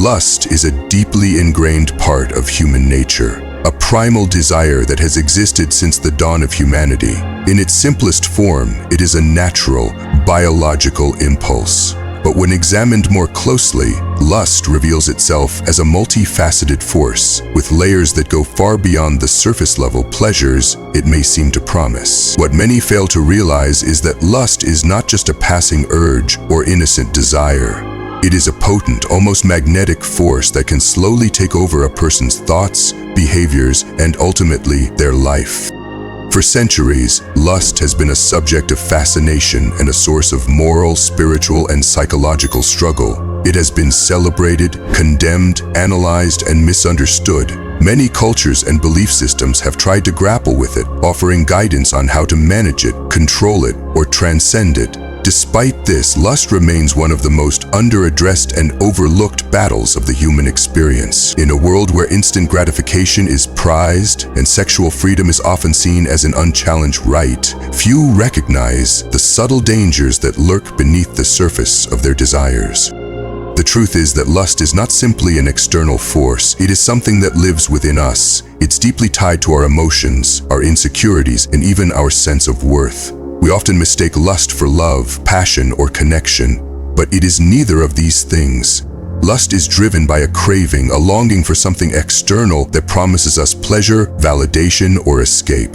Lust is a deeply ingrained part of human nature, a primal desire that has existed since the dawn of humanity. In its simplest form, it is a natural, biological impulse. But when examined more closely, lust reveals itself as a multifaceted force, with layers that go far beyond the surface-level pleasures it may seem to promise. What many fail to realize is that lust is not just a passing urge or innocent desire. It is a potent, almost magnetic force that can slowly take over a person's thoughts, behaviors, and ultimately their life. For centuries, lust has been a subject of fascination and a source of moral, spiritual, and psychological struggle. It has been celebrated, condemned, analyzed, and misunderstood. Many cultures and belief systems have tried to grapple with it, offering guidance on how to manage it, control it, or transcend it. Despite this, lust remains one of the most under-addressed and overlooked battles of the human experience. In a world where instant gratification is prized and sexual freedom is often seen as an unchallenged right, few recognize the subtle dangers that lurk beneath the surface of their desires. The truth is that lust is not simply an external force. It is something that lives within us. It's deeply tied to our emotions, our insecurities, and even our sense of worth. We often mistake lust for love, passion, or connection, but it is neither of these things. Lust is driven by a craving, a longing for something external that promises us pleasure, validation, or escape.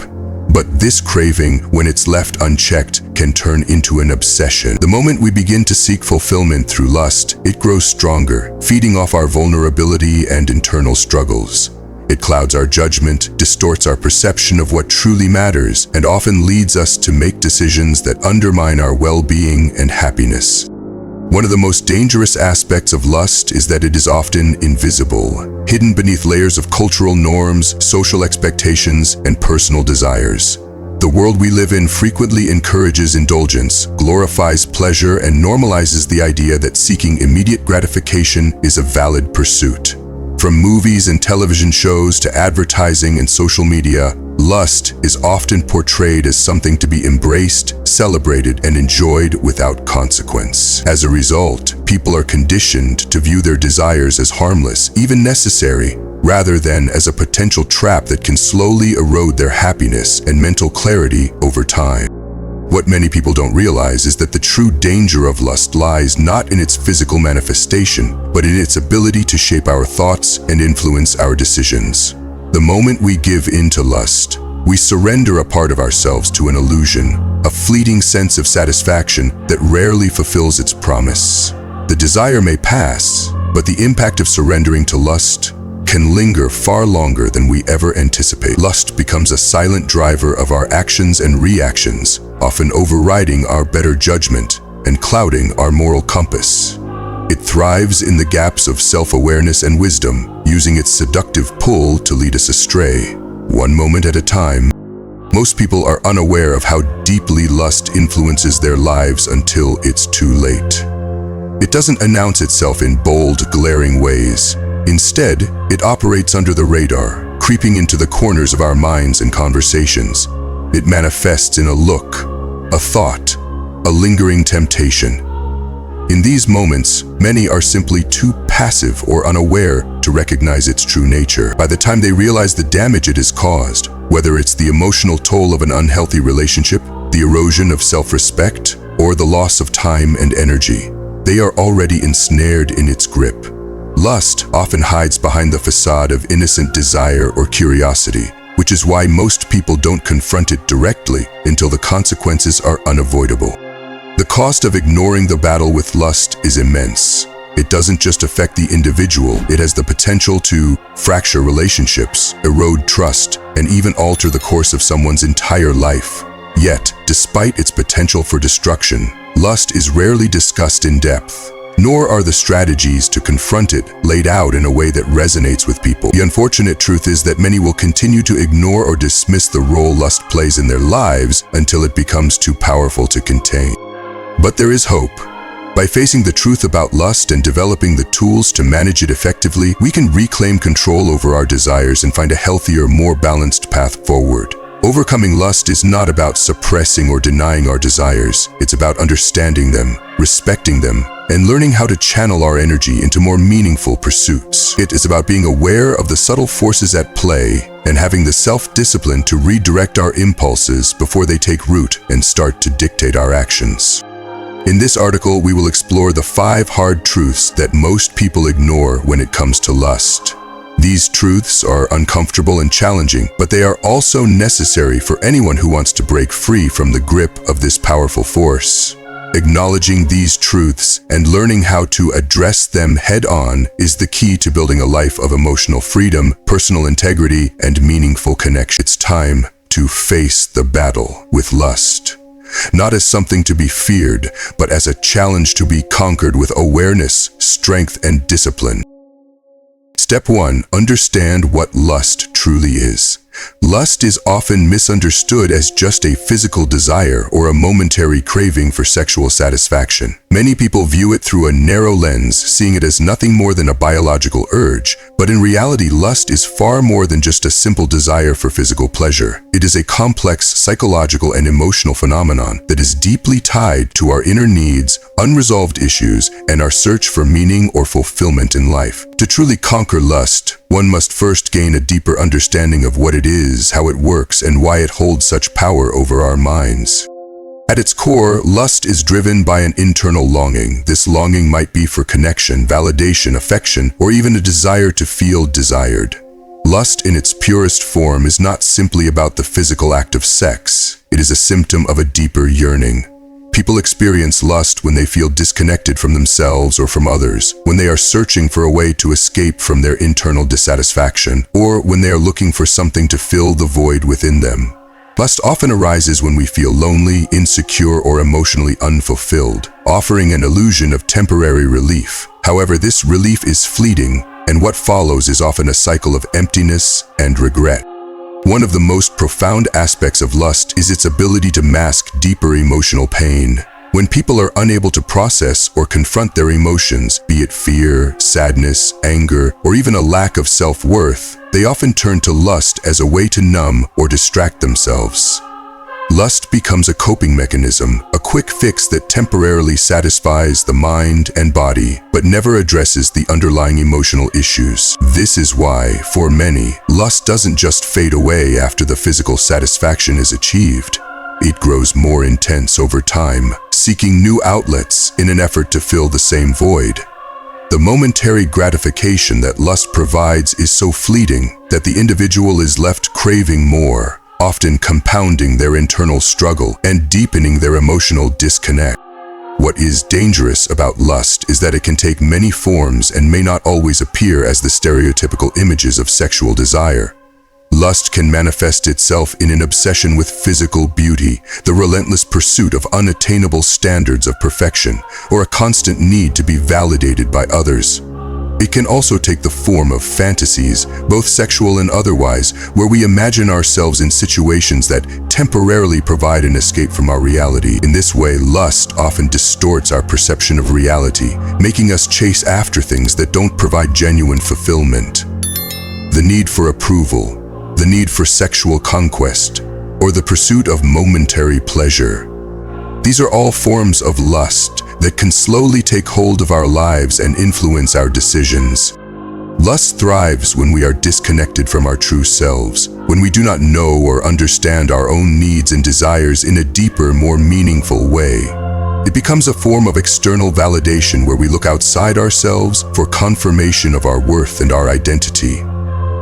But this craving, when it's left unchecked, can turn into an obsession. The moment we begin to seek fulfillment through lust, it grows stronger, feeding off our vulnerability and internal struggles. It clouds our judgment, distorts our perception of what truly matters, and often leads us to make decisions that undermine our well-being and happiness. One of the most dangerous aspects of lust is that it is often invisible, hidden beneath layers of cultural norms, social expectations, and personal desires. The world we live in frequently encourages indulgence, glorifies pleasure, and normalizes the idea that seeking immediate gratification is a valid pursuit. From movies and television shows to advertising and social media, lust is often portrayed as something to be embraced, celebrated, and enjoyed without consequence. As a result, people are conditioned to view their desires as harmless, even necessary, rather than as a potential trap that can slowly erode their happiness and mental clarity over time. What many people don't realize is that the true danger of lust lies not in its physical manifestation, but in its ability to shape our thoughts and influence our decisions. The moment we give in to lust, we surrender a part of ourselves to an illusion, a fleeting sense of satisfaction that rarely fulfills its promise. The desire may pass, but the impact of surrendering to lust can linger far longer than we ever anticipate. Lust becomes a silent driver of our actions and reactions, often overriding our better judgment and clouding our moral compass. It thrives in the gaps of self-awareness and wisdom, using its seductive pull to lead us astray, one moment at a time. Most people are unaware of how deeply lust influences their lives until it's too late. It doesn't announce itself in bold, glaring ways. Instead, it operates under the radar, creeping into the corners of our minds and conversations. It manifests in a look, a thought, a lingering temptation. In these moments, many are simply too passive or unaware to recognize its true nature. By the time they realize the damage it has caused, whether it's the emotional toll of an unhealthy relationship, the erosion of self-respect, or the loss of time and energy, they are already ensnared in its grip. Lust often hides behind the facade of innocent desire or curiosity, which is why most people don't confront it directly until the consequences are unavoidable. The cost of ignoring the battle with lust is immense. It doesn't just affect the individual, it has the potential to fracture relationships, erode trust, and even alter the course of someone's entire life. Yet, despite its potential for destruction, lust is rarely discussed in depth. Nor are the strategies to confront it laid out in a way that resonates with people. The unfortunate truth is that many will continue to ignore or dismiss the role lust plays in their lives until it becomes too powerful to contain. But there is hope. By facing the truth about lust and developing the tools to manage it effectively, we can reclaim control over our desires and find a healthier, more balanced path forward. Overcoming lust is not about suppressing or denying our desires. It's about understanding them, respecting them, and learning how to channel our energy into more meaningful pursuits. It is about being aware of the subtle forces at play and having the self-discipline to redirect our impulses before they take root and start to dictate our actions. In this article, we will explore the 5 hard truths that most people ignore when it comes to lust. These truths are uncomfortable and challenging, but they are also necessary for anyone who wants to break free from the grip of this powerful force. Acknowledging these truths and learning how to address them head-on is the key to building a life of emotional freedom, personal integrity, and meaningful connection. It's time to face the battle with lust. Not as something to be feared, but as a challenge to be conquered with awareness, strength, and discipline. Step 1. Understand what lust truly is. Lust is often misunderstood as just a physical desire or a momentary craving for sexual satisfaction. Many people view it through a narrow lens, seeing it as nothing more than a biological urge, but in reality, lust is far more than just a simple desire for physical pleasure. It is a complex psychological and emotional phenomenon that is deeply tied to our inner needs, unresolved issues, and our search for meaning or fulfillment in life. To truly conquer lust, one must first gain a deeper understanding of what it is, how it works, and why it holds such power over our minds. At its core, lust is driven by an internal longing. This longing might be for connection, validation, affection, or even a desire to feel desired. Lust in its purest form is not simply about the physical act of sex. It is a symptom of a deeper yearning. People experience lust when they feel disconnected from themselves or from others, when they are searching for a way to escape from their internal dissatisfaction, or when they are looking for something to fill the void within them. Lust often arises when we feel lonely, insecure, or emotionally unfulfilled, offering an illusion of temporary relief. However, this relief is fleeting, and what follows is often a cycle of emptiness and regret. One of the most profound aspects of lust is its ability to mask deeper emotional pain. When people are unable to process or confront their emotions, be it fear, sadness, anger, or even a lack of self-worth, they often turn to lust as a way to numb or distract themselves. Lust becomes a coping mechanism, a quick fix that temporarily satisfies the mind and body, but never addresses the underlying emotional issues. This is why, for many, lust doesn't just fade away after the physical satisfaction is achieved. It grows more intense over time, seeking new outlets in an effort to fill the same void. The momentary gratification that lust provides is so fleeting that the individual is left craving more, often compounding their internal struggle and deepening their emotional disconnect. What is dangerous about lust is that it can take many forms and may not always appear as the stereotypical images of sexual desire. Lust can manifest itself in an obsession with physical beauty, the relentless pursuit of unattainable standards of perfection, or a constant need to be validated by others. It can also take the form of fantasies, both sexual and otherwise, where we imagine ourselves in situations that temporarily provide an escape from our reality. In this way, lust often distorts our perception of reality, making us chase after things that don't provide genuine fulfillment. The need for approval, the need for sexual conquest, or the pursuit of momentary pleasure. These are all forms of lust that can slowly take hold of our lives and influence our decisions. Lust thrives when we are disconnected from our true selves, when we do not know or understand our own needs and desires in a deeper, more meaningful way. It becomes a form of external validation where we look outside ourselves for confirmation of our worth and our identity.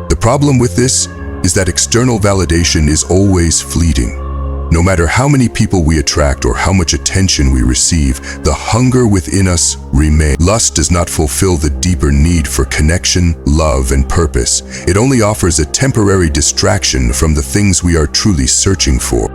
The problem with this is that external validation is always fleeting. No matter how many people we attract or how much attention we receive, the hunger within us remains. Lust does not fulfill the deeper need for connection, love, and purpose. It only offers a temporary distraction from the things we are truly searching for.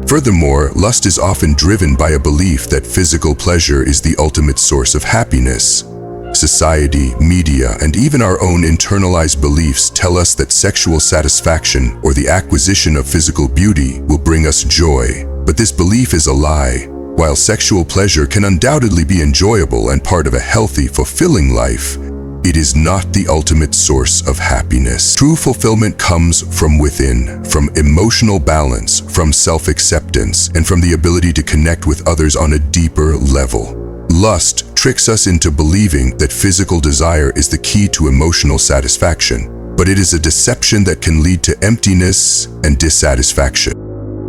Furthermore, lust is often driven by a belief that physical pleasure is the ultimate source of happiness. Society, media, and even our own internalized beliefs tell us that sexual satisfaction or the acquisition of physical beauty will bring us joy. But this belief is a lie. While sexual pleasure can undoubtedly be enjoyable and part of a healthy, fulfilling life, it is not the ultimate source of happiness. True fulfillment comes from within, from emotional balance, from self-acceptance, and from the ability to connect with others on a deeper level. Lust tricks us into believing that physical desire is the key to emotional satisfaction, but it is a deception that can lead to emptiness and dissatisfaction.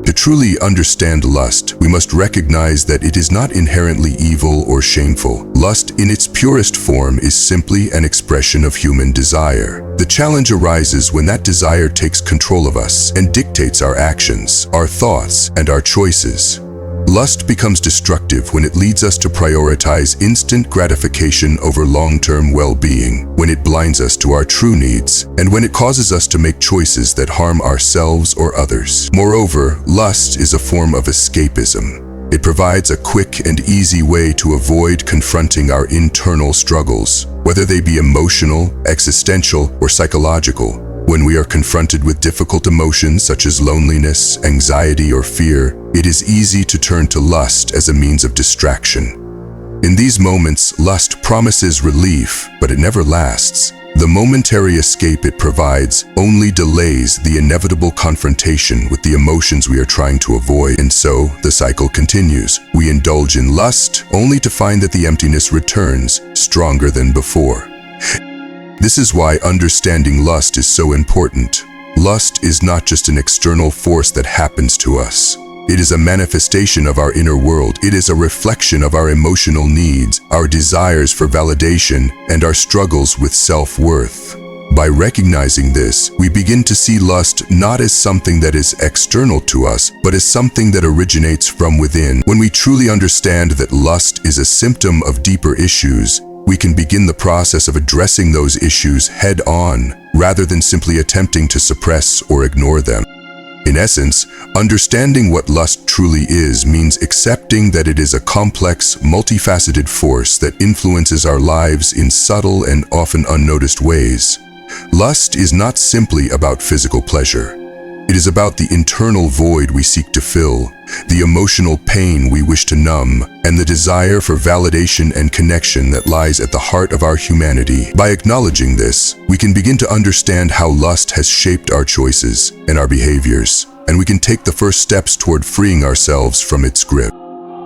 To truly understand lust, we must recognize that it is not inherently evil or shameful. Lust, in its purest form, is simply an expression of human desire. The challenge arises when that desire takes control of us and dictates our actions, our thoughts, and our choices. Lust becomes destructive when it leads us to prioritize instant gratification over long-term well-being, when it blinds us to our true needs, and when it causes us to make choices that harm ourselves or others. Moreover, lust is a form of escapism. It provides a quick and easy way to avoid confronting our internal struggles, whether they be emotional, existential, or psychological. When we are confronted with difficult emotions such as loneliness, anxiety, or fear, it is easy to turn to lust as a means of distraction. In these moments, lust promises relief, but it never lasts. The momentary escape it provides only delays the inevitable confrontation with the emotions we are trying to avoid, and so the cycle continues. We indulge in lust, only to find that the emptiness returns, stronger than before. This is why understanding lust is so important. Lust is not just an external force that happens to us. It is a manifestation of our inner world. It is a reflection of our emotional needs, our desires for validation, and our struggles with self-worth. By recognizing this, we begin to see lust not as something that is external to us, but as something that originates from within. When we truly understand that lust is a symptom of deeper issues, we can begin the process of addressing those issues head-on, rather than simply attempting to suppress or ignore them. In essence, understanding what lust truly is means accepting that it is a complex, multifaceted force that influences our lives in subtle and often unnoticed ways. Lust is not simply about physical pleasure. It is about the internal void we seek to fill, the emotional pain we wish to numb, and the desire for validation and connection that lies at the heart of our humanity. By acknowledging this, we can begin to understand how lust has shaped our choices and our behaviors, and we can take the first steps toward freeing ourselves from its grip.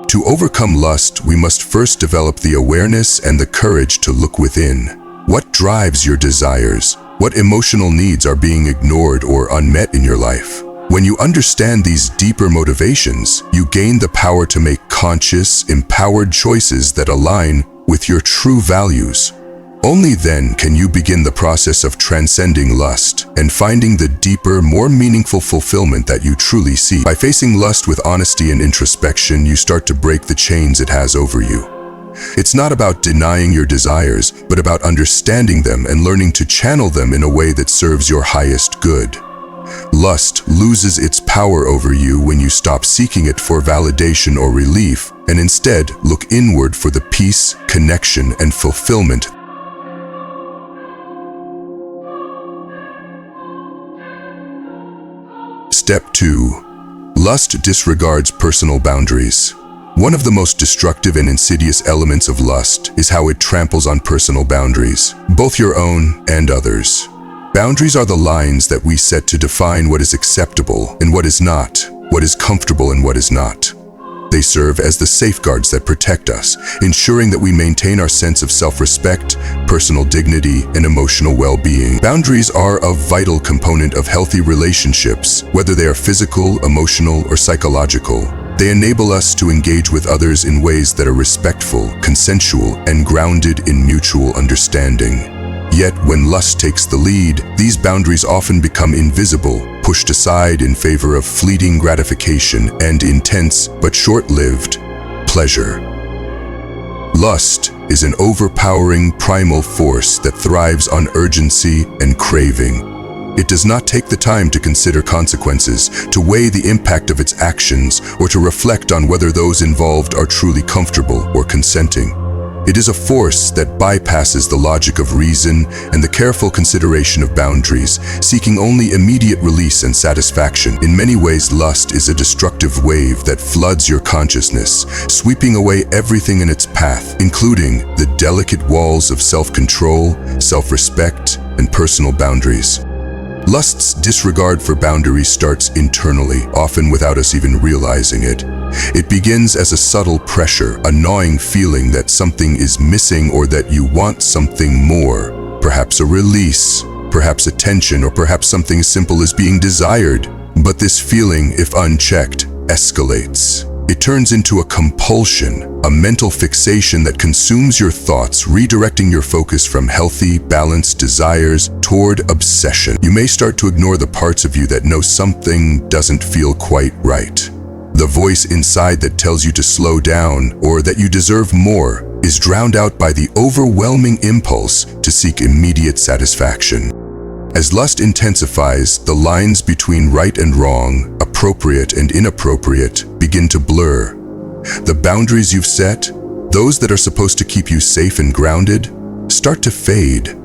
To overcome lust, we must first develop the awareness and the courage to look within. What drives your desires? What emotional needs are being ignored or unmet in your life? When you understand these deeper motivations, you gain the power to make conscious, empowered choices that align with your true values. Only then can you begin the process of transcending lust and finding the deeper, more meaningful fulfillment that you truly seek. By facing lust with honesty and introspection, you start to break the chains it has over you. It's not about denying your desires, but about understanding them and learning to channel them in a way that serves your highest good. Lust loses its power over you when you stop seeking it for validation or relief, and instead look inward for the peace, connection, and fulfillment. Step 2. Lust disregards personal boundaries. One of the most destructive and insidious elements of lust is how it tramples on personal boundaries, both your own and others. Boundaries are the lines that we set to define what is acceptable and what is not, what is comfortable and what is not. They serve as the safeguards that protect us, ensuring that we maintain our sense of self-respect, personal dignity, and emotional well-being. Boundaries are a vital component of healthy relationships, whether they are physical, emotional, or psychological. They enable us to engage with others in ways that are respectful, consensual, and grounded in mutual understanding. Yet, when lust takes the lead, these boundaries often become invisible, pushed aside in favor of fleeting gratification and intense but short-lived pleasure. Lust is an overpowering primal force that thrives on urgency and craving. It does not take the time to consider consequences, to weigh the impact of its actions, or to reflect on whether those involved are truly comfortable or consenting. It is a force that bypasses the logic of reason and the careful consideration of boundaries, seeking only immediate release and satisfaction. In many ways, lust is a destructive wave that floods your consciousness, sweeping away everything in its path, including the delicate walls of self-control, self-respect, and personal boundaries. Lust's disregard for boundaries starts internally, often without us even realizing it. It begins as a subtle pressure, a gnawing feeling that something is missing or that you want something more. Perhaps a release, perhaps attention, or perhaps something as simple as being desired. But this feeling, if unchecked, escalates. It turns into a compulsion, a mental fixation that consumes your thoughts, redirecting your focus from healthy, balanced desires toward obsession. You may start to ignore the parts of you that know something doesn't feel quite right. The voice inside that tells you to slow down or that you deserve more is drowned out by the overwhelming impulse to seek immediate satisfaction. As lust intensifies, the lines between right and wrong, appropriate and inappropriate, begin to blur. The boundaries you've set, those that are supposed to keep you safe and grounded, start to fade.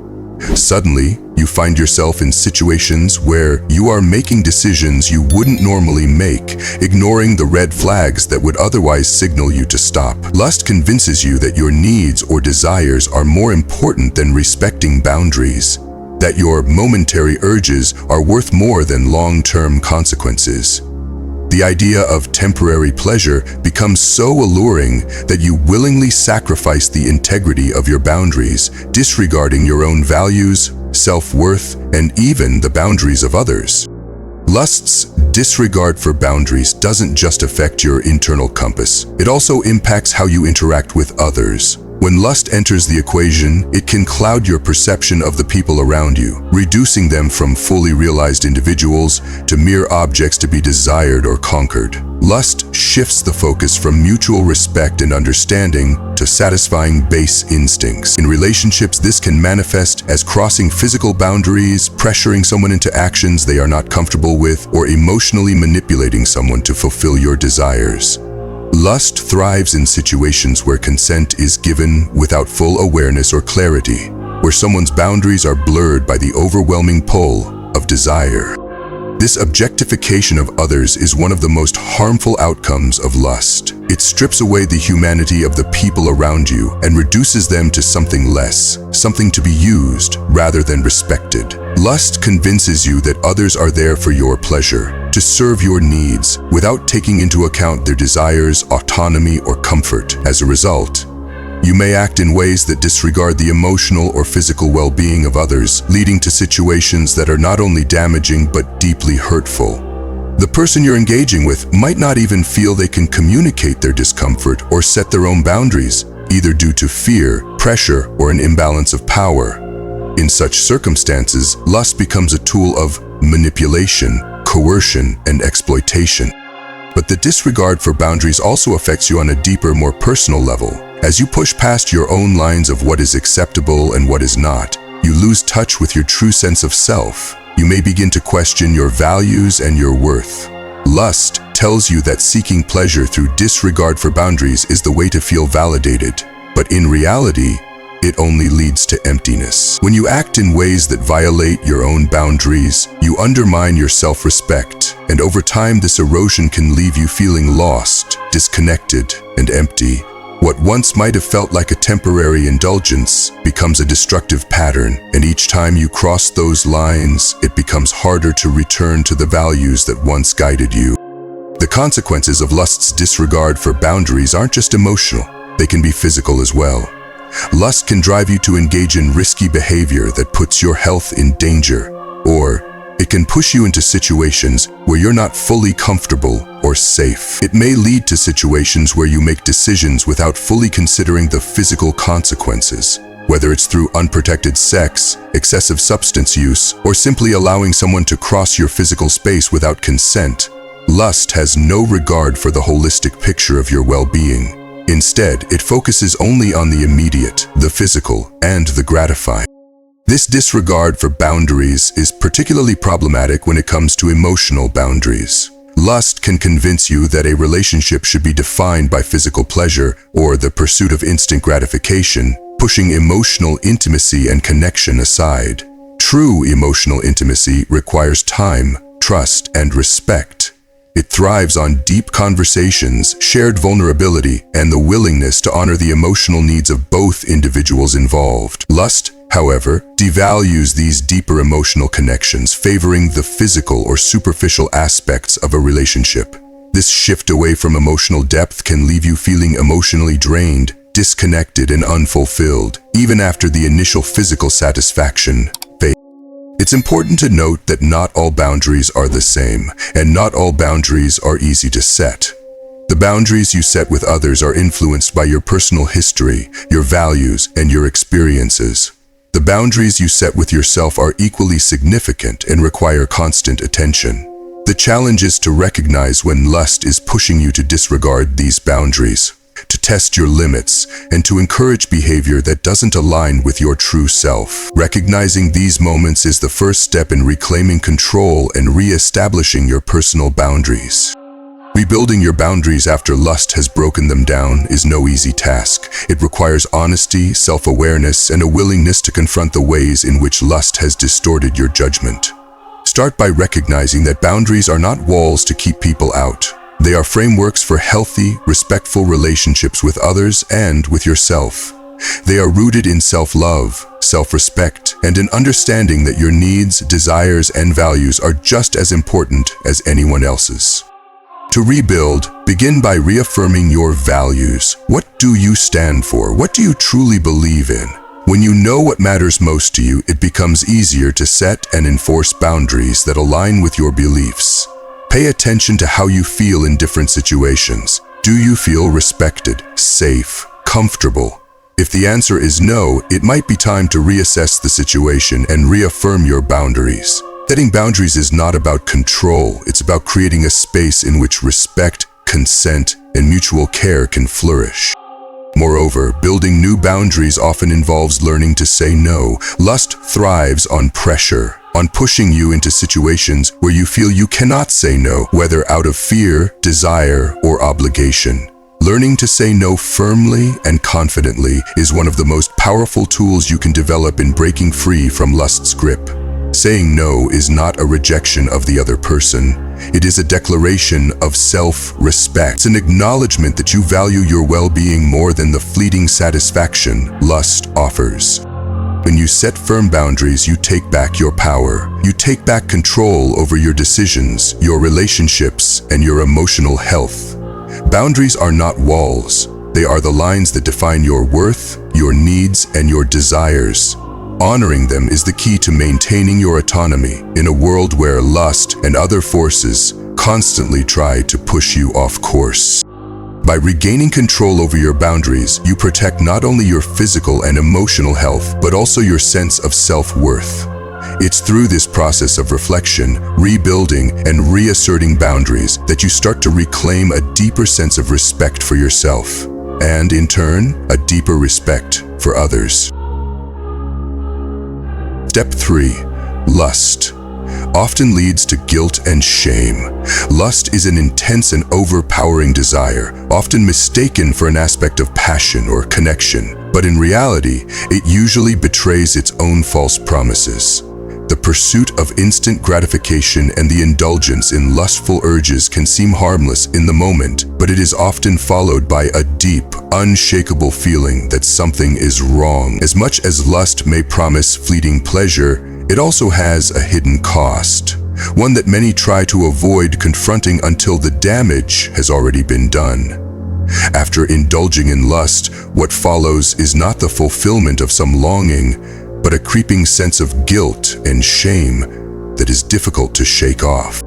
Suddenly, you find yourself in situations where you are making decisions you wouldn't normally make, ignoring the red flags that would otherwise signal you to stop. Lust convinces you that your needs or desires are more important than respecting boundaries, that your momentary urges are worth more than long-term consequences. The idea of temporary pleasure becomes so alluring that you willingly sacrifice the integrity of your boundaries, disregarding your own values, self-worth, and even the boundaries of others. Lust's disregard for boundaries doesn't just affect your internal compass, it also impacts how you interact with others. When lust enters the equation, it can cloud your perception of the people around you, reducing them from fully realized individuals to mere objects to be desired or conquered. Lust shifts the focus from mutual respect and understanding to satisfying base instincts. In relationships, this can manifest as crossing physical boundaries, pressuring someone into actions they are not comfortable with, or emotionally manipulating someone to fulfill your desires. Lust thrives in situations where consent is given without full awareness or clarity, where someone's boundaries are blurred by the overwhelming pull of desire. This objectification of others is one of the most harmful outcomes of lust. It strips away the humanity of the people around you and reduces them to something less, something to be used rather than respected. Lust convinces you that others are there for your pleasure, to serve your needs, without taking into account their desires, autonomy, or comfort. As a result, you may act in ways that disregard the emotional or physical well-being of others, leading to situations that are not only damaging but deeply hurtful. The person you're engaging with might not even feel they can communicate their discomfort or set their own boundaries, either due to fear, pressure, or an imbalance of power. In such circumstances, lust becomes a tool of manipulation, coercion, and exploitation. But the disregard for boundaries also affects you on a deeper, more personal level. As you push past your own lines of what is acceptable and what is not, you lose touch with your true sense of self. You may begin to question your values and your worth. Lust tells you that seeking pleasure through disregard for boundaries is the way to feel validated, but in reality, it only leads to emptiness. When you act in ways that violate your own boundaries, you undermine your self-respect, and over time this erosion can leave you feeling lost, disconnected, and empty. What once might have felt like a temporary indulgence becomes a destructive pattern, and each time you cross those lines, it becomes harder to return to the values that once guided you. The consequences of lust's disregard for boundaries aren't just emotional, they can be physical as well. Lust can drive you to engage in risky behavior that puts your health in danger, or it can push you into situations where you're not fully comfortable or safe. It may lead to situations where you make decisions without fully considering the physical consequences, whether it's through unprotected sex, excessive substance use, or simply allowing someone to cross your physical space without consent. Lust has no regard for the holistic picture of your well-being. Instead, it focuses only on the immediate, the physical, and the gratifying. This disregard for boundaries is particularly problematic when it comes to emotional boundaries. Lust can convince you that a relationship should be defined by physical pleasure or the pursuit of instant gratification, pushing emotional intimacy and connection aside. True emotional intimacy requires time, trust, and respect. It thrives on deep conversations, shared vulnerability, and the willingness to honor the emotional needs of both individuals involved. Lust, however, devalues these deeper emotional connections, favoring the physical or superficial aspects of a relationship. This shift away from emotional depth can leave you feeling emotionally drained, disconnected, and unfulfilled, even after the initial physical satisfaction fades. It's important to note that not all boundaries are the same, and not all boundaries are easy to set. The boundaries you set with others are influenced by your personal history, your values, and your experiences. The boundaries you set with yourself are equally significant and require constant attention. The challenge is to recognize when lust is pushing you to disregard these boundaries, to test your limits, and to encourage behavior that doesn't align with your true self. Recognizing these moments is the first step in reclaiming control and re-establishing your personal boundaries. Rebuilding your boundaries after lust has broken them down is no easy task. It requires honesty, self-awareness, and a willingness to confront the ways in which lust has distorted your judgment. Start by recognizing that boundaries are not walls to keep people out. They are frameworks for healthy, respectful relationships with others and with yourself. They are rooted in self-love, self-respect, and an understanding that your needs, desires, and values are just as important as anyone else's. To rebuild, begin by reaffirming your values. What do you stand for? What do you truly believe in? When you know what matters most to you, it becomes easier to set and enforce boundaries that align with your beliefs. Pay attention to how you feel in different situations. Do you feel respected, safe, comfortable? If the answer is no, it might be time to reassess the situation and reaffirm your boundaries. Setting boundaries is not about control. It's about creating a space in which respect, consent, and mutual care can flourish. Moreover, building new boundaries often involves learning to say no. Lust thrives on pressure, on pushing you into situations where you feel you cannot say no, whether out of fear, desire, or obligation. Learning to say no firmly and confidently is one of the most powerful tools you can develop in breaking free from lust's grip. Saying no is not a rejection of the other person. It is a declaration of self-respect. It's an acknowledgement that you value your well-being more than the fleeting satisfaction lust offers. When you set firm boundaries, you take back your power. You take back control over your decisions, your relationships, and your emotional health. Boundaries are not walls. They are the lines that define your worth, your needs, and your desires. Honoring them is the key to maintaining your autonomy in a world where lust and other forces constantly try to push you off course. By regaining control over your boundaries, you protect not only your physical and emotional health, but also your sense of self-worth. It's through this process of reflection, rebuilding, and reasserting boundaries that you start to reclaim a deeper sense of respect for yourself, and in turn, a deeper respect for others. Step 3. Lust often leads to guilt and shame. Lust is an intense and overpowering desire, often mistaken for an aspect of passion or connection, but in reality, it usually betrays its own false promises. The pursuit of instant gratification and the indulgence in lustful urges can seem harmless in the moment, but it is often followed by a deep, unshakable feeling that something is wrong. As much as lust may promise fleeting pleasure, it also has a hidden cost, one that many try to avoid confronting until the damage has already been done. After indulging in lust, what follows is not the fulfillment of some longing, but a creeping sense of guilt and shame that is difficult to shake off.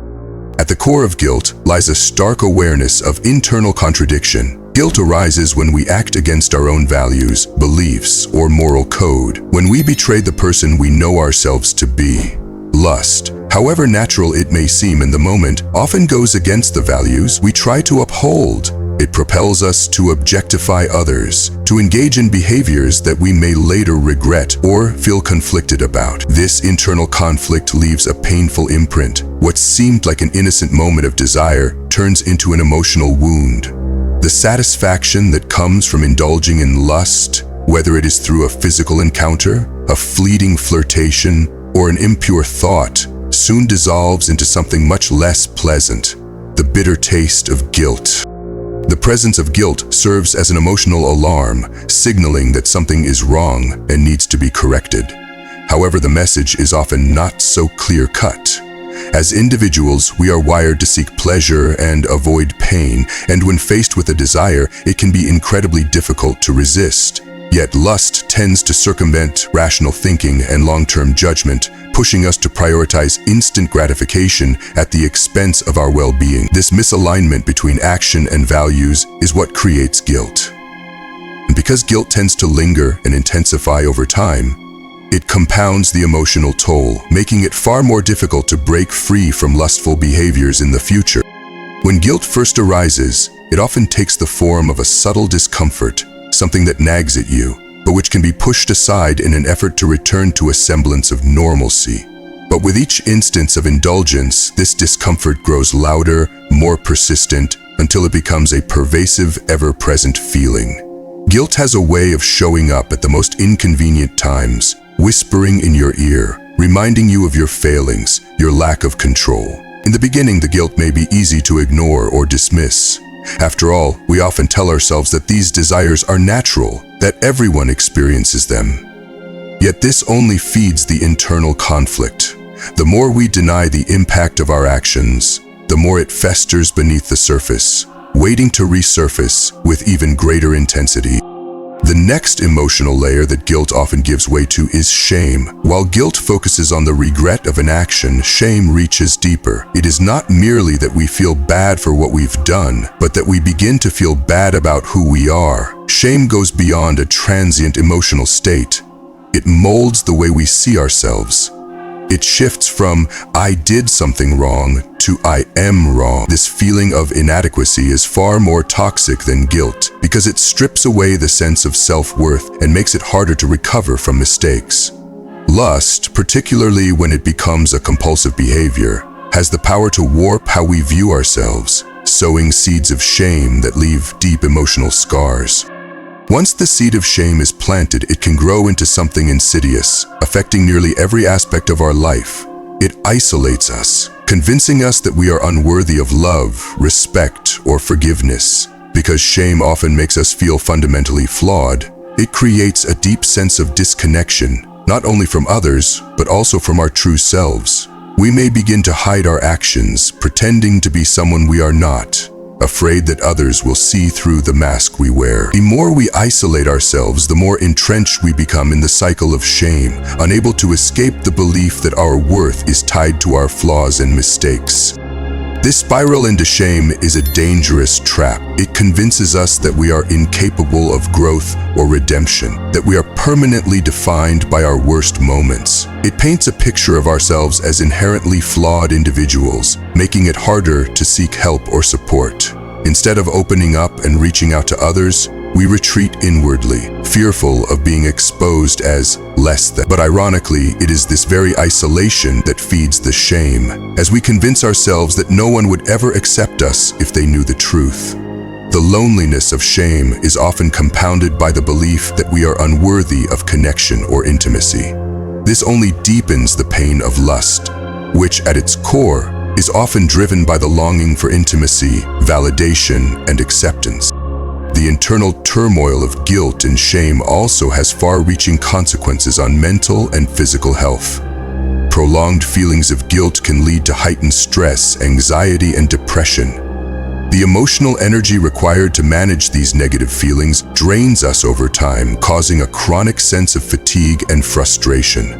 At the core of guilt lies a stark awareness of internal contradiction. Guilt arises when we act against our own values, beliefs, or moral code, when we betray the person we know ourselves to be. Lust, however natural it may seem in the moment, often goes against the values we try to uphold. It propels us to objectify others, to engage in behaviors that we may later regret or feel conflicted about. This internal conflict leaves a painful imprint. What seemed like an innocent moment of desire turns into an emotional wound. The satisfaction that comes from indulging in lust, whether it is through a physical encounter, a fleeting flirtation, or an impure thought, soon dissolves into something much less pleasant: the bitter taste of guilt. The presence of guilt serves as an emotional alarm, signaling that something is wrong and needs to be corrected. However, the message is often not so clear-cut. As individuals, we are wired to seek pleasure and avoid pain, and when faced with a desire, it can be incredibly difficult to resist. Yet lust tends to circumvent rational thinking and long-term judgment, pushing us to prioritize instant gratification at the expense of our well-being. This misalignment between action and values is what creates guilt. And because guilt tends to linger and intensify over time, it compounds the emotional toll, making it far more difficult to break free from lustful behaviors in the future. When guilt first arises, it often takes the form of a subtle discomfort, something that nags at you, but which can be pushed aside in an effort to return to a semblance of normalcy. But with each instance of indulgence, this discomfort grows louder, more persistent, until it becomes a pervasive, ever-present feeling. Guilt has a way of showing up at the most inconvenient times, whispering in your ear, reminding you of your failings, your lack of control. In the beginning, the guilt may be easy to ignore or dismiss. After all, we often tell ourselves that these desires are natural, that everyone experiences them. Yet this only feeds the internal conflict. The more we deny the impact of our actions, the more it festers beneath the surface, waiting to resurface with even greater intensity. The next emotional layer that guilt often gives way to is shame. While guilt focuses on the regret of an action, shame reaches deeper. It is not merely that we feel bad for what we've done, but that we begin to feel bad about who we are. Shame goes beyond a transient emotional state. It molds the way we see ourselves. It shifts from "I did something wrong" to "I am wrong." This feeling of inadequacy is far more toxic than guilt because it strips away the sense of self-worth and makes it harder to recover from mistakes. Lust, particularly when it becomes a compulsive behavior, has the power to warp how we view ourselves, sowing seeds of shame that leave deep emotional scars. Once the seed of shame is planted, it can grow into something insidious, affecting nearly every aspect of our life. It isolates us, convincing us that we are unworthy of love, respect, or forgiveness. Because shame often makes us feel fundamentally flawed, it creates a deep sense of disconnection, not only from others, but also from our true selves. We may begin to hide our actions, pretending to be someone we are not, afraid that others will see through the mask we wear. The more we isolate ourselves, the more entrenched we become in the cycle of shame, unable to escape the belief that our worth is tied to our flaws and mistakes. This spiral into shame is a dangerous trap. It convinces us that we are incapable of growth or redemption, that we are permanently defined by our worst moments. It paints a picture of ourselves as inherently flawed individuals, making it harder to seek help or support. Instead of opening up and reaching out to others, we retreat inwardly, fearful of being exposed as less than. But ironically, it is this very isolation that feeds the shame, as we convince ourselves that no one would ever accept us if they knew the truth. The loneliness of shame is often compounded by the belief that we are unworthy of connection or intimacy. This only deepens the pain of lust, which at its core is often driven by the longing for intimacy, validation, and acceptance. The internal turmoil of guilt and shame also has far-reaching consequences on mental and physical health. Prolonged feelings of guilt can lead to heightened stress, anxiety, and depression. The emotional energy required to manage these negative feelings drains us over time, causing a chronic sense of fatigue and frustration.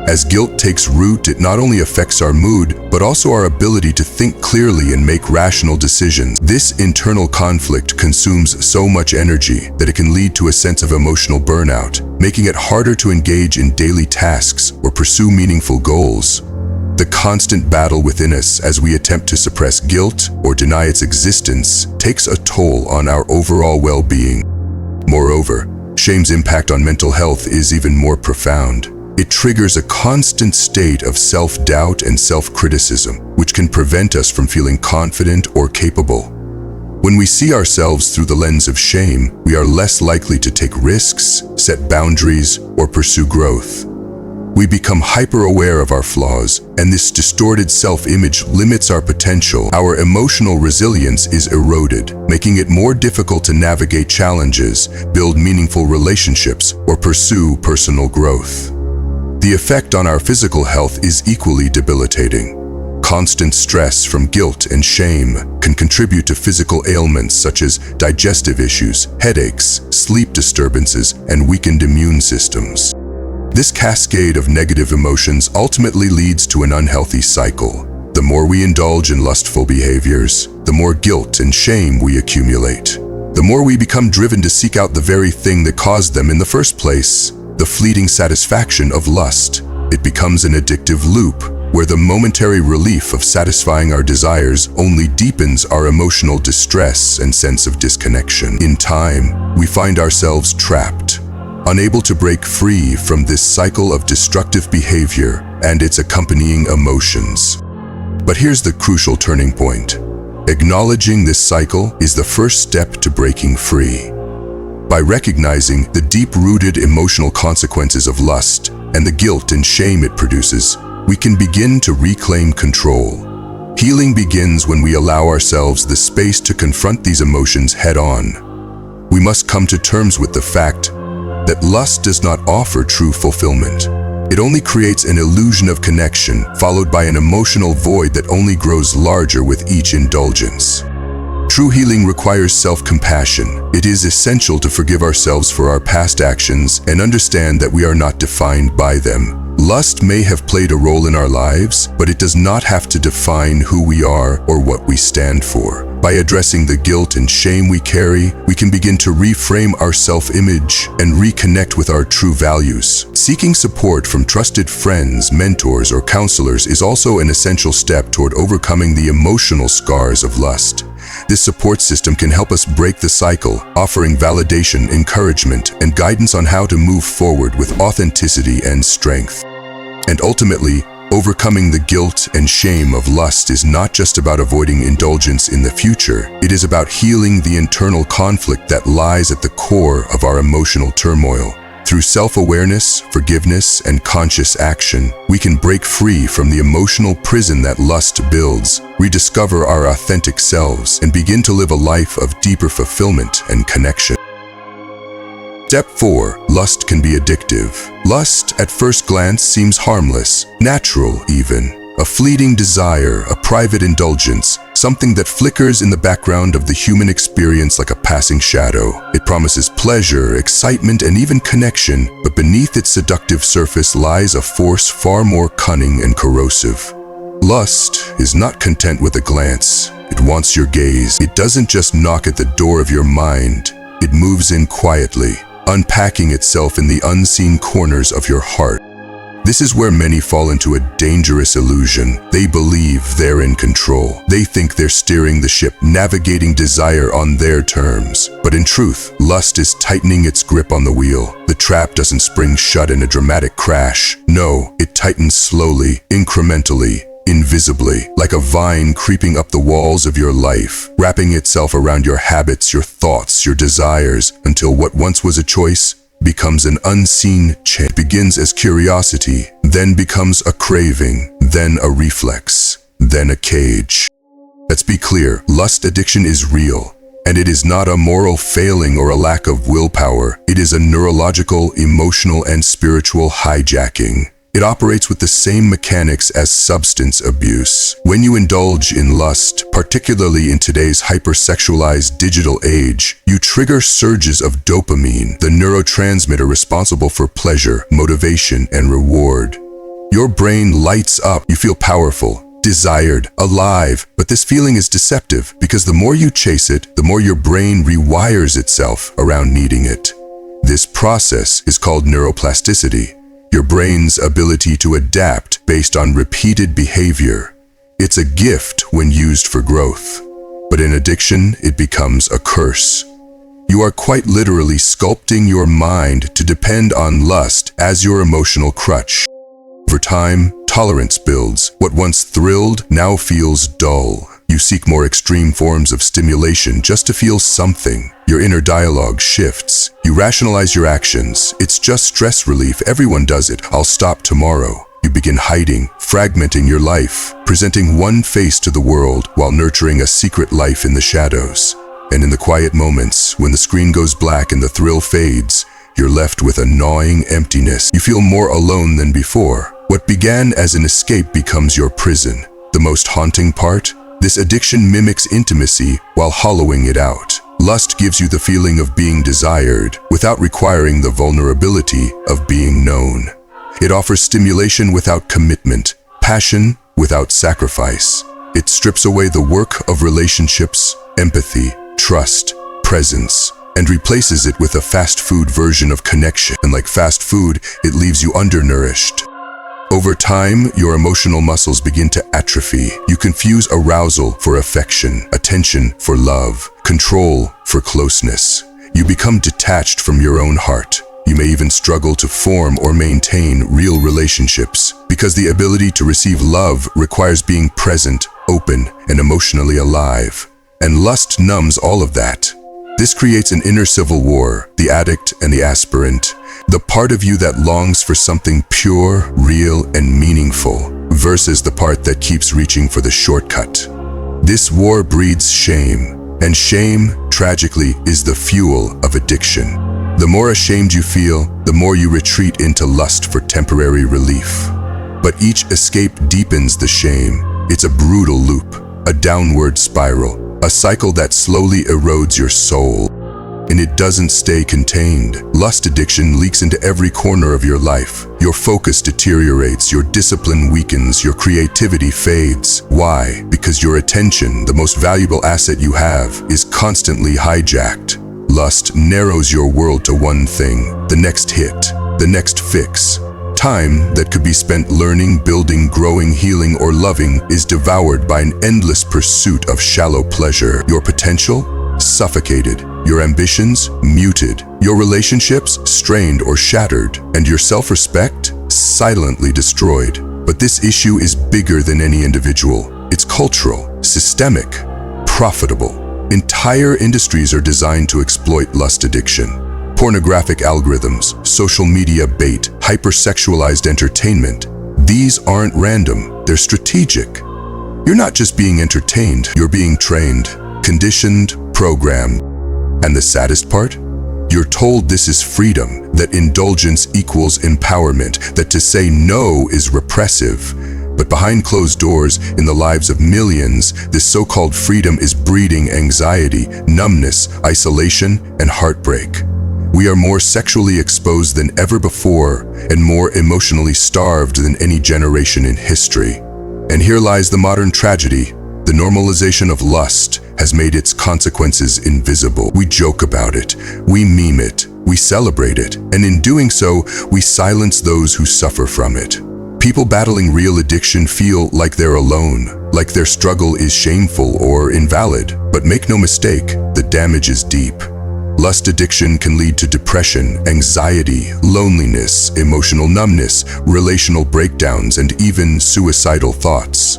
As guilt takes root, it not only affects our mood, but also our ability to think clearly and make rational decisions. This internal conflict consumes so much energy that it can lead to a sense of emotional burnout, making it harder to engage in daily tasks or pursue meaningful goals. The constant battle within us as we attempt to suppress guilt or deny its existence takes a toll on our overall well-being. Moreover, shame's impact on mental health is even more profound. It triggers a constant state of self-doubt and self-criticism, which can prevent us from feeling confident or capable. When we see ourselves through the lens of shame, we are less likely to take risks, set boundaries, or pursue growth. We become hyper-aware of our flaws, and this distorted self-image limits our potential. Our emotional resilience is eroded, making it more difficult to navigate challenges, build meaningful relationships, or pursue personal growth. The effect on our physical health is equally debilitating. Constant stress from guilt and shame can contribute to physical ailments such as digestive issues, headaches, sleep disturbances, and weakened immune systems. This cascade of negative emotions ultimately leads to an unhealthy cycle. The more we indulge in lustful behaviors, the more guilt and shame we accumulate. The more we become driven to seek out the very thing that caused them in the first place, the fleeting satisfaction of lust. It becomes an addictive loop, where the momentary relief of satisfying our desires only deepens our emotional distress and sense of disconnection. In time, we find ourselves trapped, unable to break free from this cycle of destructive behavior and its accompanying emotions. But here's the crucial turning point. Acknowledging this cycle is the first step to breaking free. By recognizing the deep-rooted emotional consequences of lust and the guilt and shame it produces, we can begin to reclaim control. Healing begins when we allow ourselves the space to confront these emotions head-on. We must come to terms with the fact that lust does not offer true fulfillment. It only creates an illusion of connection, followed by an emotional void that only grows larger with each indulgence. True healing requires self-compassion. It is essential to forgive ourselves for our past actions and understand that we are not defined by them. Lust may have played a role in our lives, but it does not have to define who we are or what we stand for. By addressing the guilt and shame we carry, we can begin to reframe our self-image and reconnect with our true values. Seeking support from trusted friends, mentors, or counselors is also an essential step toward overcoming the emotional scars of lust. This support system can help us break the cycle, offering validation, encouragement, and guidance on how to move forward with authenticity and strength. And ultimately, overcoming the guilt and shame of lust is not just about avoiding indulgence in the future. It is about healing the internal conflict that lies at the core of our emotional turmoil. Through self-awareness, forgiveness, and conscious action, we can break free from the emotional prison that lust builds, rediscover our authentic selves, and begin to live a life of deeper fulfillment and connection. Step 4. Lust can be addictive. Lust, at first glance, seems harmless, natural even. A fleeting desire, a private indulgence, something that flickers in the background of the human experience like a passing shadow. It promises pleasure, excitement, and even connection, but beneath its seductive surface lies a force far more cunning and corrosive. Lust is not content with a glance. It wants your gaze. It doesn't just knock at the door of your mind. It moves in quietly, unpacking itself in the unseen corners of your heart. This is where many fall into a dangerous illusion. They believe they're in control. They think they're steering the ship, navigating desire on their terms. But in truth, lust is tightening its grip on the wheel. The trap doesn't spring shut in a dramatic crash. No, it tightens slowly, incrementally, invisibly, like a vine creeping up the walls of your life, wrapping itself around your habits, your thoughts, your desires, until what once was a choice becomes an unseen chain. It begins as curiosity, then becomes a craving, then a reflex, then a cage. Let's be clear, lust addiction is real, and it is not a moral failing or a lack of willpower. It is a neurological, emotional, and spiritual hijacking. It operates with the same mechanics as substance abuse. When you indulge in lust, particularly in today's hypersexualized digital age, you trigger surges of dopamine, the neurotransmitter responsible for pleasure, motivation, and reward. Your brain lights up. You feel powerful, desired, alive, but this feeling is deceptive because the more you chase it, the more your brain rewires itself around needing it. This process is called neuroplasticity. your brain's ability to adapt based on repeated behavior. It's a gift when used for growth, but in addiction, it becomes a curse. You are quite literally sculpting your mind to depend on lust as your emotional crutch. Over time, tolerance builds. What once thrilled now feels dull. You seek more extreme forms of stimulation just to feel something. Your inner dialogue shifts. You rationalize your actions. It's just stress relief. Everyone does it. I'll stop tomorrow. You begin hiding, fragmenting your life, presenting one face to the world while nurturing a secret life in the shadows. And in the quiet moments, when the screen goes black and the thrill fades, you're left with a gnawing emptiness. You feel more alone than before. What began as an escape becomes your prison. The most haunting part? This addiction mimics intimacy while hollowing it out. Lust gives you the feeling of being desired without requiring the vulnerability of being known. It offers stimulation without commitment, passion without sacrifice. It strips away the work of relationships, empathy, trust, presence, and replaces it with a fast food version of connection. And like fast food, it leaves you undernourished. Over time, your emotional muscles begin to atrophy. You confuse arousal for affection, attention for love, control for closeness. You become detached from your own heart. You may even struggle to form or maintain real relationships because the ability to receive love requires being present, open, and emotionally alive. And lust numbs all of that. This creates an inner civil war, the addict and the aspirant, the part of you that longs for something pure, real, and meaningful, versus the part that keeps reaching for the shortcut. This war breeds shame, and shame, tragically, is the fuel of addiction. The more ashamed you feel, the more you retreat into lust for temporary relief. But each escape deepens the shame. It's a brutal loop, a downward spiral, a cycle that slowly erodes your soul. And it doesn't stay contained. Lust addiction leaks into every corner of your life. Your focus deteriorates, your discipline weakens, your creativity fades. Why? Because your attention, the most valuable asset you have, is constantly hijacked. Lust narrows your world to one thing, the next hit, the next fix. Time that could be spent learning, building, growing, healing, or loving is devoured by an endless pursuit of shallow pleasure. Your potential? Suffocated. Your ambitions? Muted. Your relationships? Strained or shattered. And your self-respect? Silently destroyed. But this issue is bigger than any individual. It's cultural, systemic, profitable. Entire industries are designed to exploit lust addiction. Pornographic algorithms, social media bait, hypersexualized entertainment. These aren't random, they're strategic. You're not just being entertained, you're being trained, conditioned, programmed. And the saddest part? You're told this is freedom, that indulgence equals empowerment, that to say no is repressive. But behind closed doors, in the lives of millions, this so-called freedom is breeding anxiety, numbness, isolation, and heartbreak. We are more sexually exposed than ever before and more emotionally starved than any generation in history. And here lies the modern tragedy. The normalization of lust has made its consequences invisible. We joke about it, we meme it, we celebrate it, and in doing so, we silence those who suffer from it. People battling real addiction feel like they're alone, like their struggle is shameful or invalid. But make no mistake, the damage is deep. Lust addiction can lead to depression, anxiety, loneliness, emotional numbness, relational breakdowns, and even suicidal thoughts.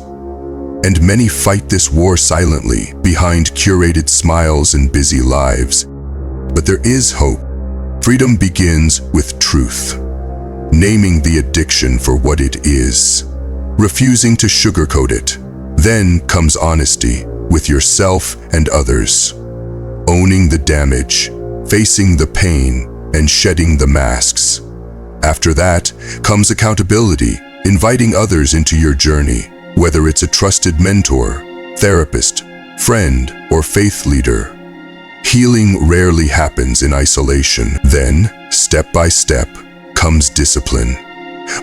And many fight this war silently, behind curated smiles and busy lives. But there is hope. Freedom begins with truth. Naming the addiction for what it is. Refusing to sugarcoat it. Then comes honesty with yourself and others. Owning the damage, facing the pain, and shedding the masks. After that comes accountability, inviting others into your journey, whether it's a trusted mentor, therapist, friend, or faith leader. Healing rarely happens in isolation. Then, step by step, comes discipline.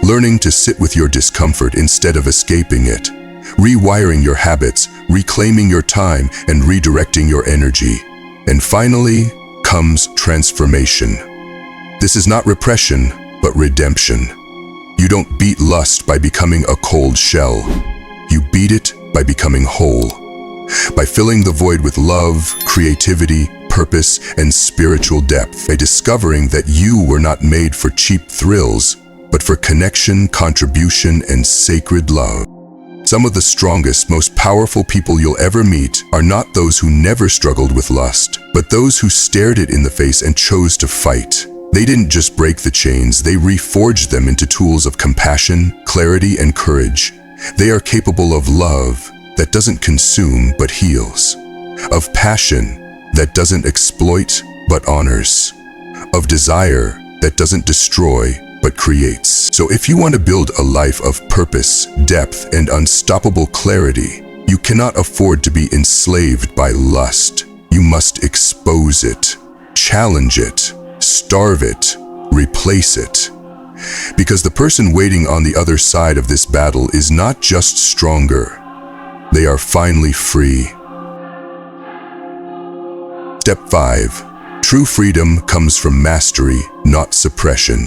Learning to sit with your discomfort instead of escaping it. Rewiring your habits, reclaiming your time, and redirecting your energy. And finally, comes transformation. This is not repression, but redemption. You don't beat lust by becoming a cold shell. You beat it by becoming whole. By filling the void with love, creativity, purpose, and spiritual depth. By discovering that you were not made for cheap thrills, but for connection, contribution, and sacred love. Some of the strongest, most powerful people you'll ever meet are not those who never struggled with lust, but those who stared it in the face and chose to fight. They didn't just break the chains, they reforged them into tools of compassion, clarity, and courage. They are capable of love that doesn't consume but heals, of passion that doesn't exploit but honors, of desire that doesn't destroy but creates. So if you want to build a life of purpose, depth, and unstoppable clarity, you cannot afford to be enslaved by lust. You must expose it, challenge it, starve it, replace it. Because the person waiting on the other side of this battle is not just stronger, they are finally free. Step 5. True freedom comes from mastery, not suppression.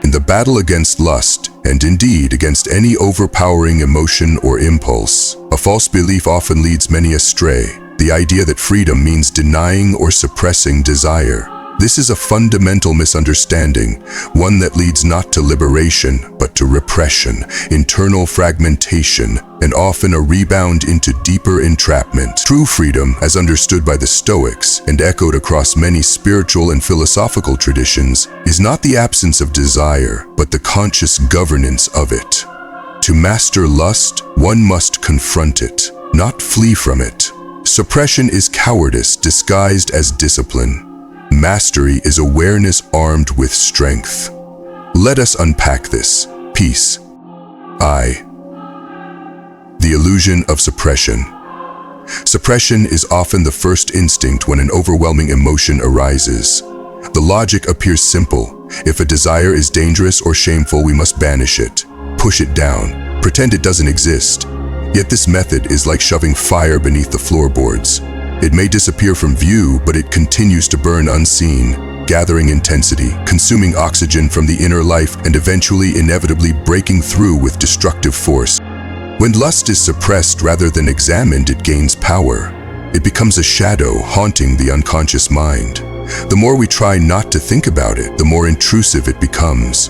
In the battle against lust, and indeed against any overpowering emotion or impulse, a false belief often leads many astray. The idea that freedom means denying or suppressing desire. This is a fundamental misunderstanding, one that leads not to liberation, but to repression, internal fragmentation, and often a rebound into deeper entrapment. True freedom, as understood by the Stoics and echoed across many spiritual and philosophical traditions, is not the absence of desire, but the conscious governance of it. To master lust, one must confront it, not flee from it. Suppression is cowardice disguised as discipline. Mastery is awareness armed with strength. Let us unpack this. Peace. The illusion of suppression. Suppression is often the first instinct when an overwhelming emotion arises. The logic appears simple. If a desire is dangerous or shameful, we must banish it, push it down, pretend it doesn't exist. Yet this method is like shoving fire beneath the floorboards. It may disappear from view, but it continues to burn unseen, gathering intensity, consuming oxygen from the inner life, and eventually inevitably breaking through with destructive force. When lust is suppressed rather than examined, it gains power. It becomes a shadow haunting the unconscious mind. The more we try not to think about it, the more intrusive it becomes.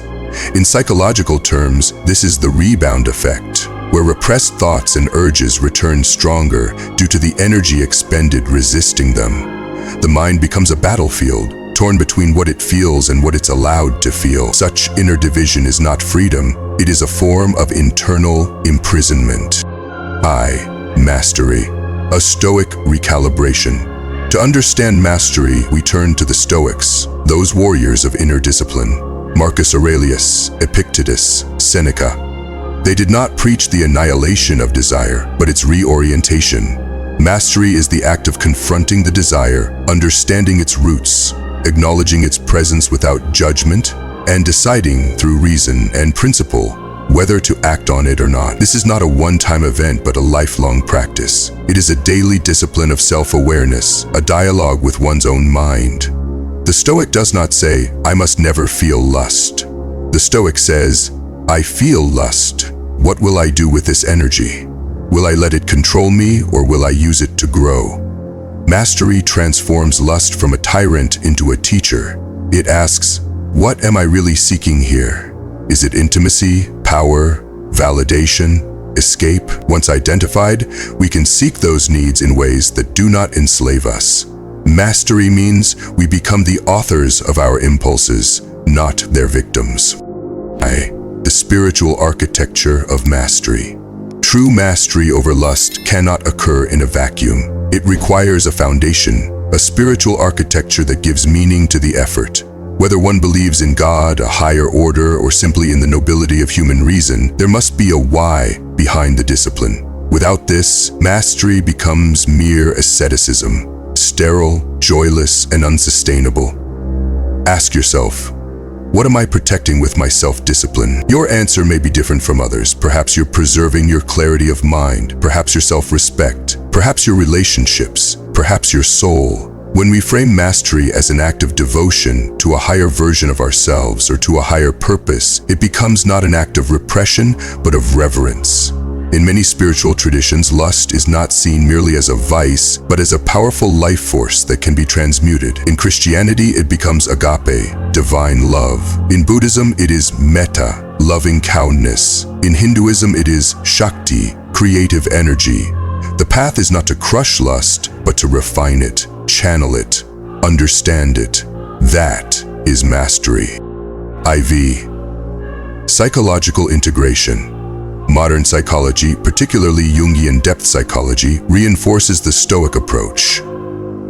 In psychological terms, this is the rebound effect, where repressed thoughts and urges return stronger due to the energy expended resisting them. The mind becomes a battlefield, torn between what it feels and what it's allowed to feel. Such inner division is not freedom, it is a form of internal imprisonment. Mastery. A Stoic recalibration. To understand mastery, we turn to the Stoics, those warriors of inner discipline. Marcus Aurelius, Epictetus, Seneca. They did not preach the annihilation of desire, but its reorientation. Mastery is the act of confronting the desire, understanding its roots, acknowledging its presence without judgment, and deciding through reason and principle whether to act on it or not. This is not a one-time event, but a lifelong practice. It is a daily discipline of self-awareness, a dialogue with one's own mind. The Stoic does not say, "I must never feel lust." The Stoic says, "I feel lust. What will I do with this energy? Will I let it control me, or will I use it to grow?" Mastery transforms lust from a tyrant into a teacher. It asks, what am I really seeking here? Is it intimacy, power, validation, escape? Once identified, we can seek those needs in ways that do not enslave us. Mastery means we become the authors of our impulses, not their victims. The spiritual architecture of mastery. True mastery over lust cannot occur in a vacuum. It requires a foundation, a spiritual architecture that gives meaning to the effort. Whether one believes in God, a higher order, or simply in the nobility of human reason, there must be a why behind the discipline. Without this, mastery becomes mere asceticism, sterile, joyless, and unsustainable. Ask yourself, what am I protecting with my self-discipline? Your answer may be different from others. Perhaps you're preserving your clarity of mind, perhaps your self-respect, perhaps your relationships, perhaps your soul. When we frame mastery as an act of devotion to a higher version of ourselves or to a higher purpose, it becomes not an act of repression, but of reverence. In many spiritual traditions, lust is not seen merely as a vice, but as a powerful life force that can be transmuted. In Christianity, it becomes agape, divine love. In Buddhism, it is metta, loving kindness. In Hinduism, it is shakti, creative energy. The path is not to crush lust, but to refine it, channel it, understand it. That is mastery. IV. Psychological integration. Modern psychology, particularly Jungian depth psychology, reinforces the Stoic approach.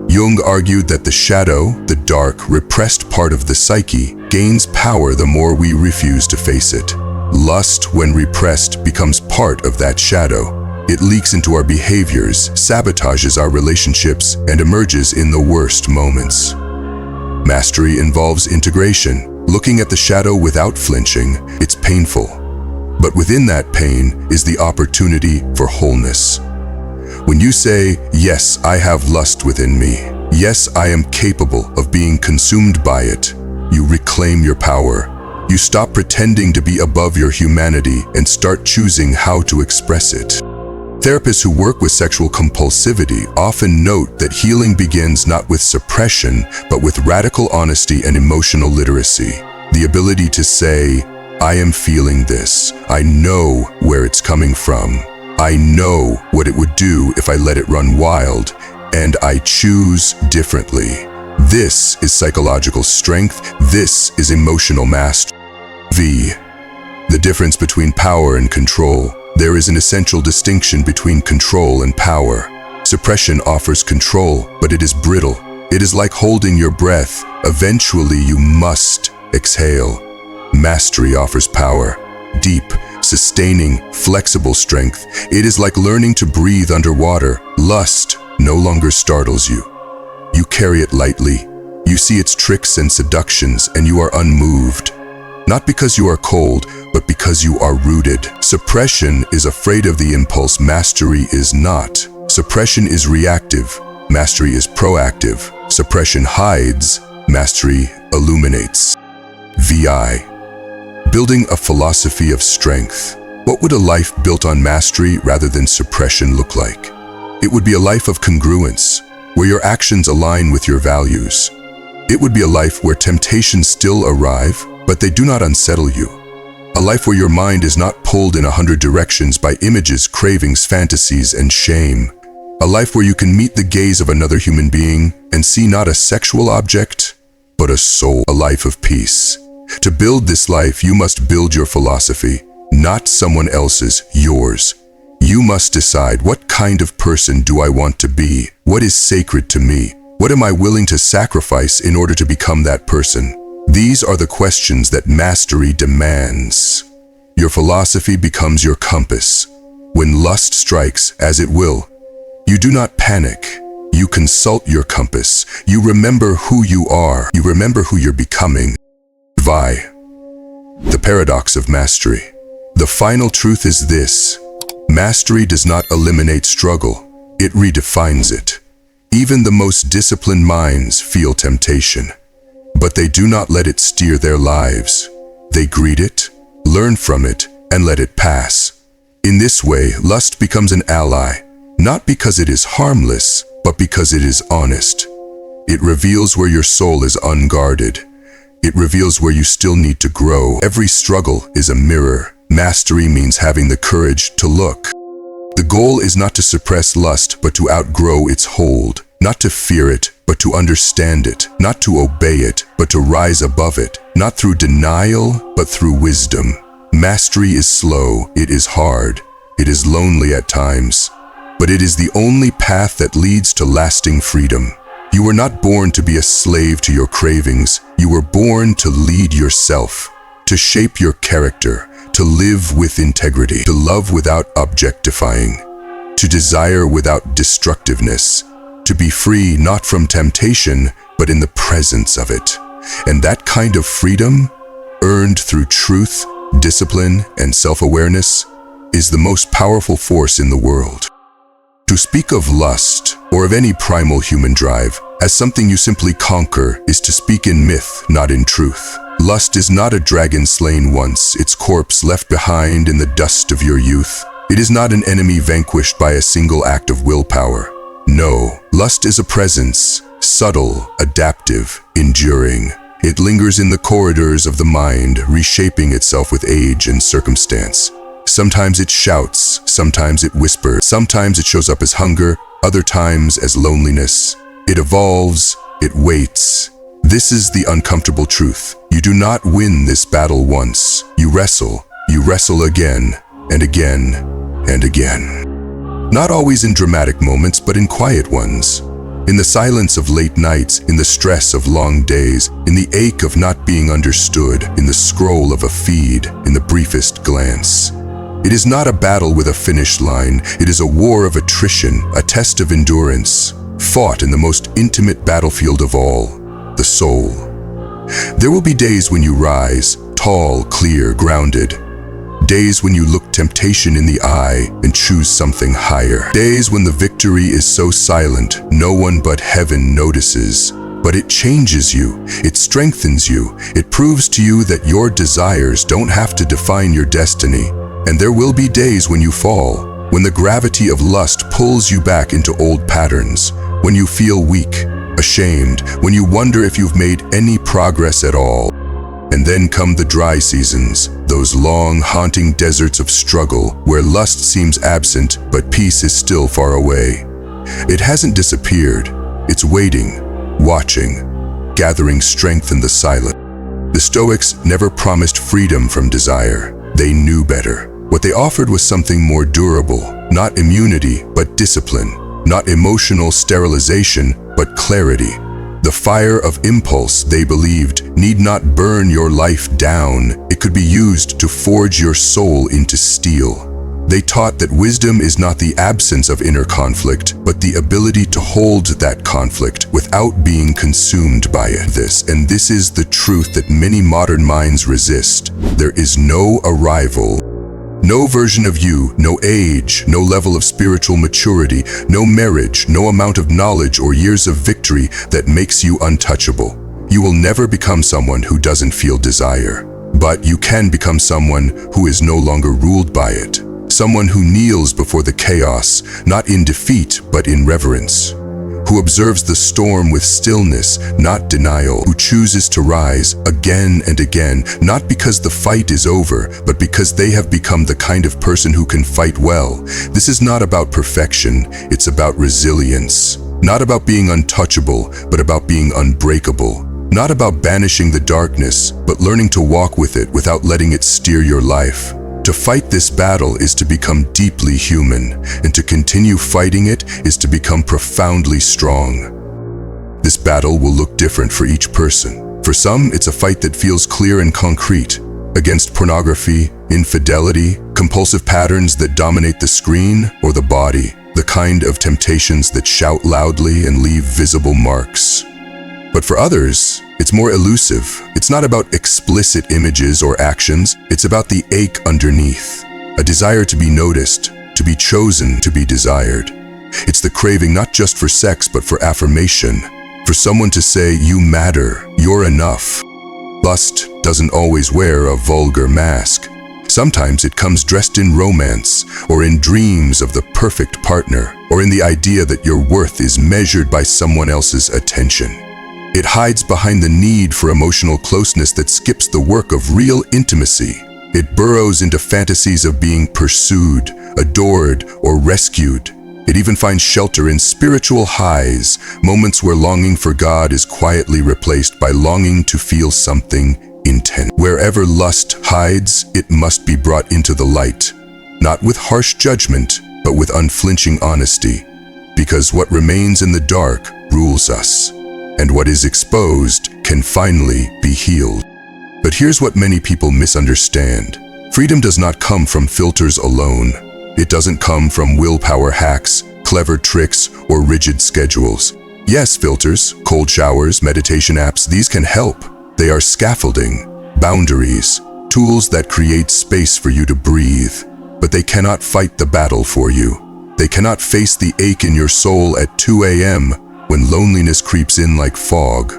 Jung argued that the shadow, the dark, repressed part of the psyche, gains power the more we refuse to face it. Lust, when repressed, becomes part of that shadow. It leaks into our behaviors, sabotages our relationships, and emerges in the worst moments. Mastery involves integration. Looking at the shadow without flinching, it's painful. But within that pain is the opportunity for wholeness. When you say, yes, I have lust within me, yes, I am capable of being consumed by it, you reclaim your power. You stop pretending to be above your humanity and start choosing how to express it. Therapists who work with sexual compulsivity often note that healing begins not with suppression, but with radical honesty and emotional literacy. The ability to say, I am feeling this. I know where it's coming from. I know what it would do if I let it run wild, and I choose differently. This is psychological strength. This is emotional mastery. V. The difference between power and control. There is an essential distinction between control and power. Suppression offers control, but it is brittle. It is like holding your breath. Eventually, you must exhale. Mastery offers power, deep, sustaining, flexible strength. It is like learning to breathe underwater. Lust no longer startles you. You carry it lightly. You see its tricks and seductions, and you are unmoved. Not because you are cold, but because you are rooted. Suppression is afraid of the impulse. Mastery is not. Suppression is reactive. Mastery is proactive. Suppression hides. Mastery illuminates. VI. Building a philosophy of strength. What would a life built on mastery rather than suppression look like? It would be a life of congruence, where your actions align with your values. It would be a life where temptations still arrive, but they do not unsettle you. A life where your mind is not pulled in 100 directions by images, cravings, fantasies, and shame. A life where you can meet the gaze of another human being and see not a sexual object, but a soul. A life of peace. To build this life, you must build your philosophy, not someone else's, yours. You must decide, what kind of person do I want to be? What is sacred to me? What am I willing to sacrifice in order to become that person? These are the questions that mastery demands. Your philosophy becomes your compass. When lust strikes, as it will, you do not panic. You consult your compass. You remember who you are. You remember who you're becoming. Vi. The paradox of mastery. The final truth is this: mastery does not eliminate struggle, it redefines it. Even the most disciplined minds feel temptation, but they do not let it steer their lives. They greet it, learn from it, and let it pass. In this way, lust becomes an ally, not because it is harmless, but because it is honest. It reveals where your soul is unguarded. It reveals where you still need to grow. Every struggle is a mirror. Mastery means having the courage to look. The goal is not to suppress lust, but to outgrow its hold. Not to fear it, but to understand it. Not to obey it, but to rise above it. Not through denial, but through wisdom. Mastery is slow, it is hard, it is lonely at times, but it is the only path that leads to lasting freedom. You were not born to be a slave to your cravings. You were born to lead yourself, to shape your character, to live with integrity, to love without objectifying, to desire without destructiveness, to be free not from temptation, but in the presence of it. And that kind of freedom, earned through truth, discipline, and self-awareness, is the most powerful force in the world. To speak of lust, or of any primal human drive, as something you simply conquer, is to speak in myth, not in truth. Lust is not a dragon slain once, its corpse left behind in the dust of your youth. It is not an enemy vanquished by a single act of willpower. No, lust is a presence, subtle, adaptive, enduring. It lingers in the corridors of the mind, reshaping itself with age and circumstance. Sometimes it shouts, sometimes it whispers, sometimes it shows up as hunger, other times as loneliness. It evolves, it waits. This is the uncomfortable truth. You do not win this battle once. You wrestle again, and again, and again. Not always in dramatic moments, but in quiet ones. In the silence of late nights, in the stress of long days, in the ache of not being understood, in the scroll of a feed, in the briefest glance. It is not a battle with a finish line. It is a war of attrition, a test of endurance, fought in the most intimate battlefield of all, the soul. There will be days when you rise, tall, clear, grounded. Days when you look temptation in the eye and choose something higher. Days when the victory is so silent, no one but heaven notices. But it changes you, it strengthens you, it proves to you that your desires don't have to define your destiny. And there will be days when you fall, when the gravity of lust pulls you back into old patterns, when you feel weak, ashamed, when you wonder if you've made any progress at all. And then come the dry seasons, those long, haunting deserts of struggle where lust seems absent but peace is still far away. It hasn't disappeared, it's waiting, watching, gathering strength in the silence. The Stoics never promised freedom from desire. They knew better. What they offered was something more durable, not immunity, but discipline, not emotional sterilization, but clarity. The fire of impulse, they believed, need not burn your life down. It could be used to forge your soul into steel. They taught that wisdom is not the absence of inner conflict, but the ability to hold that conflict without being consumed by it. This is the truth that many modern minds resist. There is no arrival. No version of you, no age, no level of spiritual maturity, no marriage, no amount of knowledge or years of victory that makes you untouchable. You will never become someone who doesn't feel desire, but you can become someone who is no longer ruled by it. Someone who kneels before the chaos, not in defeat, but in reverence. Who observes the storm with stillness, not denial. Who chooses to rise again and again, not because the fight is over, but because they have become the kind of person who can fight well. This is not about perfection, it's about resilience. Not about being untouchable, but about being unbreakable. Not about banishing the darkness, but learning to walk with it without letting it steer your life. To fight this battle is to become deeply human, and to continue fighting it is to become profoundly strong. This battle will look different for each person. For some, it's a fight that feels clear and concrete, against pornography, infidelity, compulsive patterns that dominate the screen or the body, the kind of temptations that shout loudly and leave visible marks. But for others, it's more elusive. It's not about explicit images or actions. It's about the ache underneath, a desire to be noticed, to be chosen, to be desired. It's the craving not just for sex, but for affirmation, for someone to say, you matter, you're enough. Lust doesn't always wear a vulgar mask. Sometimes it comes dressed in romance, or in dreams of the perfect partner, or in the idea that your worth is measured by someone else's attention. It hides behind the need for emotional closeness that skips the work of real intimacy. It burrows into fantasies of being pursued, adored, or rescued. It even finds shelter in spiritual highs, moments where longing for God is quietly replaced by longing to feel something intense. Wherever lust hides, it must be brought into the light, not with harsh judgment, but with unflinching honesty. Because what remains in the dark rules us, and what is exposed can finally be healed. But here's what many people misunderstand. Freedom does not come from filters alone. It doesn't come from willpower hacks, clever tricks, or rigid schedules. Yes, filters, cold showers, meditation apps, these can help. They are scaffolding, boundaries, tools that create space for you to breathe. But they cannot fight the battle for you. They cannot face the ache in your soul at 2 a.m., when loneliness creeps in like fog.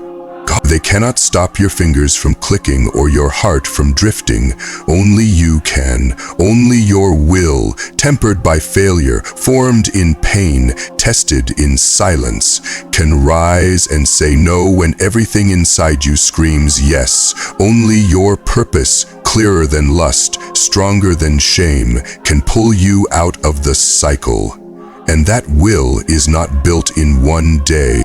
They cannot stop your fingers from clicking or your heart from drifting. Only you can. Only your will, tempered by failure, formed in pain, tested in silence, can rise and say no when everything inside you screams yes. Only your purpose, clearer than lust, stronger than shame, can pull you out of the cycle. And that will is not built in one day.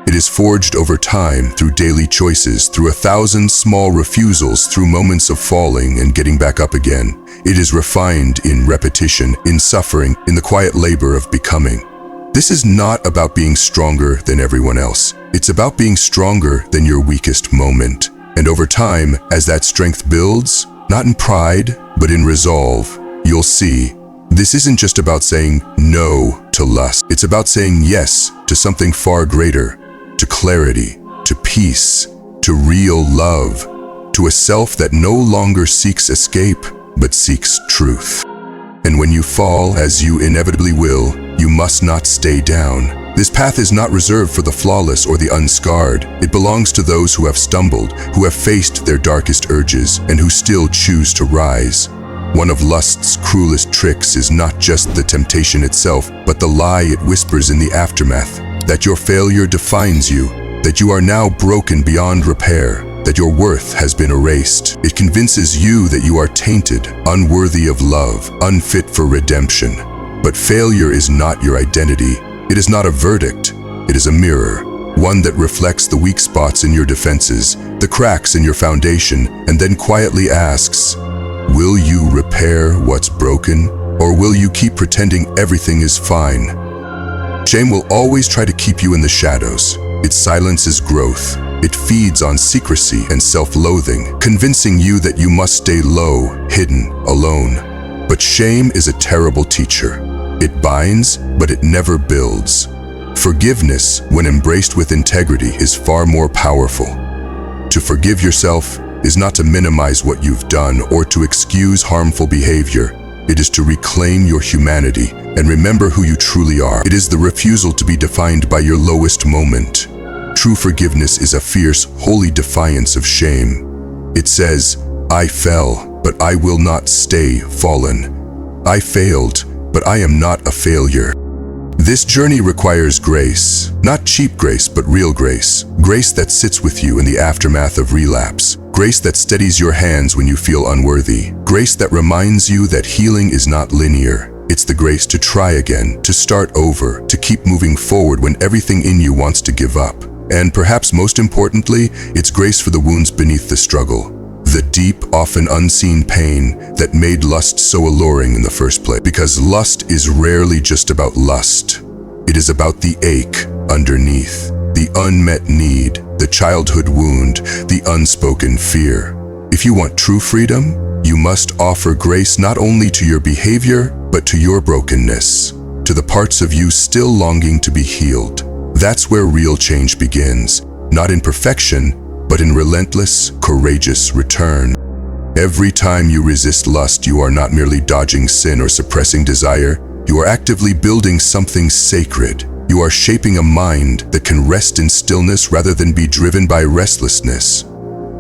It is forged over time through daily choices, through 1,000 small refusals, through moments of falling and getting back up again. It is refined in repetition, in suffering, in the quiet labor of becoming. This is not about being stronger than everyone else. It's about being stronger than your weakest moment. And over time, as that strength builds, not in pride, but in resolve, you'll see this isn't just about saying no to lust. It's about saying yes to something far greater. To clarity, to peace, to real love, to a self that no longer seeks escape, but seeks truth. And when you fall, as you inevitably will, you must not stay down. This path is not reserved for the flawless or the unscarred. It belongs to those who have stumbled, who have faced their darkest urges, and who still choose to rise. One of lust's cruelest tricks is not just the temptation itself, but the lie it whispers in the aftermath. That your failure defines you, that you are now broken beyond repair, that your worth has been erased. It convinces you that you are tainted, unworthy of love, unfit for redemption. But failure is not your identity. It is not a verdict. It is a mirror, one that reflects the weak spots in your defenses, the cracks in your foundation, and then quietly asks, will you repair what's broken, or will you keep pretending everything is fine? Shame will always try to keep you in the shadows. It silences growth. It feeds on secrecy and self-loathing, convincing you that you must stay low, hidden, alone. But shame is a terrible teacher. It binds, but it never builds. Forgiveness, when embraced with integrity, is far more powerful. To forgive yourself is not to minimize what you've done or to excuse harmful behavior. It is to reclaim your humanity and remember who you truly are. It is the refusal to be defined by your lowest moment. True forgiveness is a fierce, holy defiance of shame. It says, I fell, but I will not stay fallen. I failed, but I am not a failure. This journey requires grace, not cheap grace, but real grace. Grace that sits with you in the aftermath of relapse. Grace that steadies your hands when you feel unworthy. Grace that reminds you that healing is not linear. It's the grace to try again, to start over, to keep moving forward when everything in you wants to give up. And perhaps most importantly, it's grace for the wounds beneath the struggle. The deep, often unseen pain that made lust so alluring in the first place. Because lust is rarely just about lust. It is about the ache underneath, the unmet need, the childhood wound, the unspoken fear. If you want true freedom, you must offer grace not only to your behavior, but to your brokenness, to the parts of you still longing to be healed. That's where real change begins, not in perfection, but in relentless, courageous return. Every time you resist lust, you are not merely dodging sin or suppressing desire. You are actively building something sacred. You are shaping a mind that can rest in stillness rather than be driven by restlessness.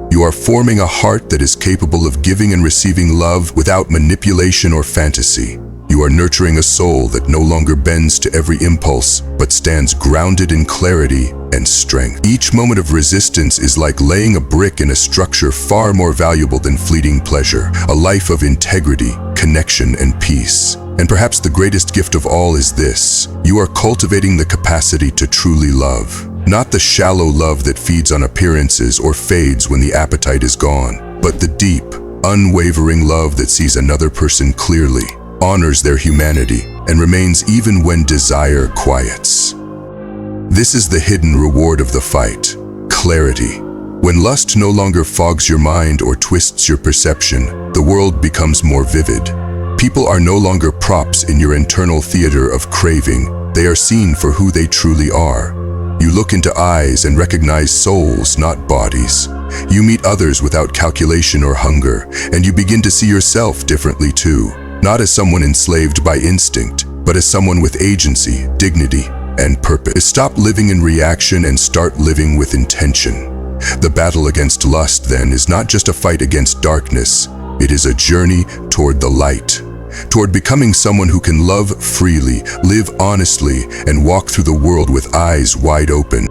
You are forming a heart that is capable of giving and receiving love without manipulation or fantasy. You are nurturing a soul that no longer bends to every impulse, but stands grounded in clarity and strength. Each moment of resistance is like laying a brick in a structure far more valuable than fleeting pleasure, a life of integrity, connection, and peace. And perhaps the greatest gift of all is this: you are cultivating the capacity to truly love. Not the shallow love that feeds on appearances or fades when the appetite is gone, but the deep, unwavering love that sees another person clearly, honors their humanity, and remains even when desire quiets. This is the hidden reward of the fight: clarity. When lust no longer fogs your mind or twists your perception, the world becomes more vivid. People are no longer props in your internal theater of craving. They are seen for who they truly are. You look into eyes and recognize souls, not bodies. You meet others without calculation or hunger, and you begin to see yourself differently too. Not as someone enslaved by instinct, but as someone with agency, dignity, and purpose. Stop living in reaction and start living with intention. The battle against lust, then, is not just a fight against darkness. It is a journey toward the light, toward becoming someone who can love freely, live honestly, and walk through the world with eyes wide open.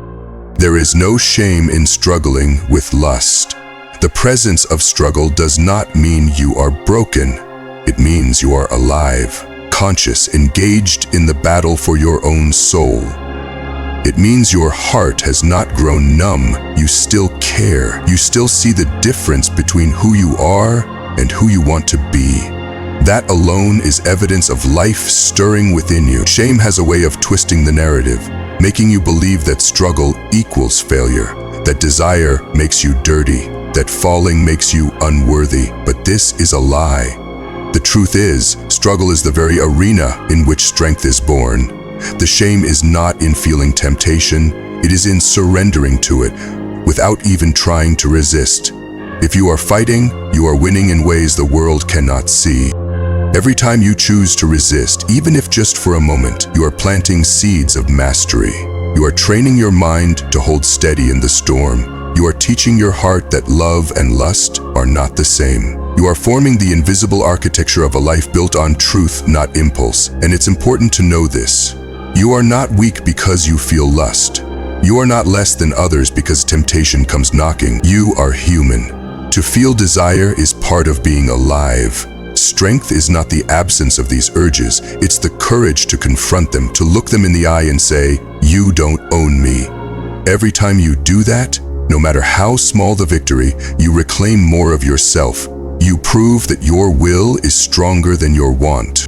There is no shame in struggling with lust. The presence of struggle does not mean you are broken. It means you are alive, conscious, engaged in the battle for your own soul. It means your heart has not grown numb. You still care. You still see the difference between who you are and who you want to be. That alone is evidence of life stirring within you. Shame has a way of twisting the narrative, making you believe that struggle equals failure, that desire makes you dirty, that falling makes you unworthy. But this is a lie. The truth is, struggle is the very arena in which strength is born. The shame is not in feeling temptation, it is in surrendering to it, without even trying to resist. If you are fighting, you are winning in ways the world cannot see. Every time you choose to resist, even if just for a moment, you are planting seeds of mastery. You are training your mind to hold steady in the storm. You are teaching your heart that love and lust are not the same. You are forming the invisible architecture of a life built on truth, not impulse. And it's important to know this. You are not weak because you feel lust. You are not less than others because temptation comes knocking. You are human. To feel desire is part of being alive. Strength is not the absence of these urges, it's the courage to confront them, to look them in the eye and say, "You don't own me." Every time you do that, no matter how small the victory, you reclaim more of yourself. You prove that your will is stronger than your want.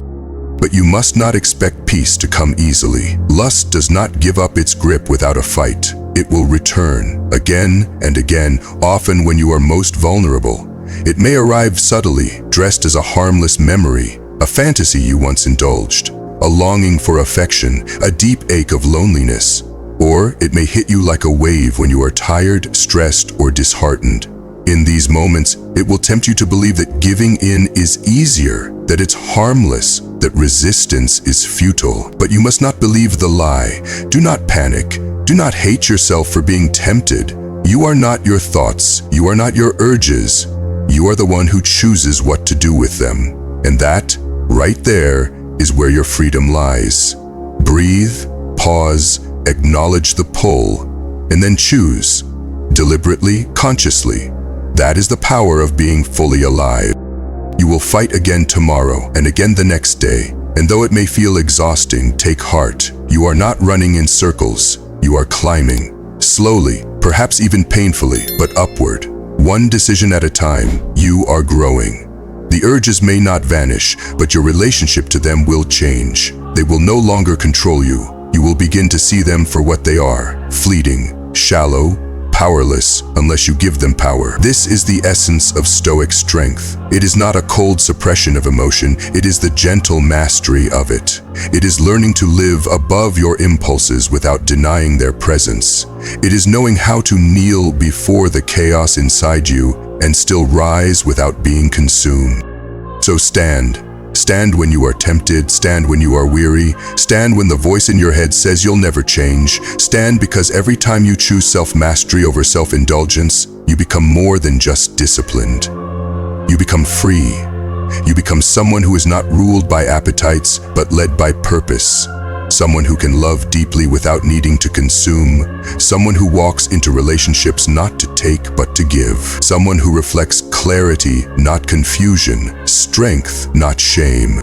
But you must not expect peace to come easily. Lust does not give up its grip without a fight. It will return again and again, often when you are most vulnerable. It may arrive subtly, dressed as a harmless memory, a fantasy you once indulged, a longing for affection, a deep ache of loneliness. Or it may hit you like a wave when you are tired, stressed, or disheartened. In these moments, it will tempt you to believe that giving in is easier, that it's harmless, that resistance is futile. But you must not believe the lie. Do not panic. Do not hate yourself for being tempted. You are not your thoughts. You are not your urges. You are the one who chooses what to do with them. And that, right there, is where your freedom lies. Breathe, pause, acknowledge the pull, and then choose. Deliberately, consciously. That is the power of being fully alive. You will fight again tomorrow and again the next day. And though it may feel exhausting, take heart. You are not running in circles. You are climbing. Slowly, perhaps even painfully, but upward. One decision at a time, you are growing. The urges may not vanish, but your relationship to them will change. They will no longer control you. You will begin to see them for what they are, fleeting, shallow, powerless unless you give them power. This is the essence of Stoic strength. It is not a cold suppression of emotion, it is the gentle mastery of it. It is learning to live above your impulses without denying their presence. It is knowing how to kneel before the chaos inside you and still rise without being consumed. So stand. Stand when you are tempted, stand when you are weary, stand when the voice in your head says you'll never change. Stand because every time you choose self-mastery over self-indulgence, you become more than just disciplined. You become free. You become someone who is not ruled by appetites, but led by purpose. Someone who can love deeply without needing to consume. Someone who walks into relationships not to take, but to give. Someone who reflects clarity, not confusion, strength, not shame.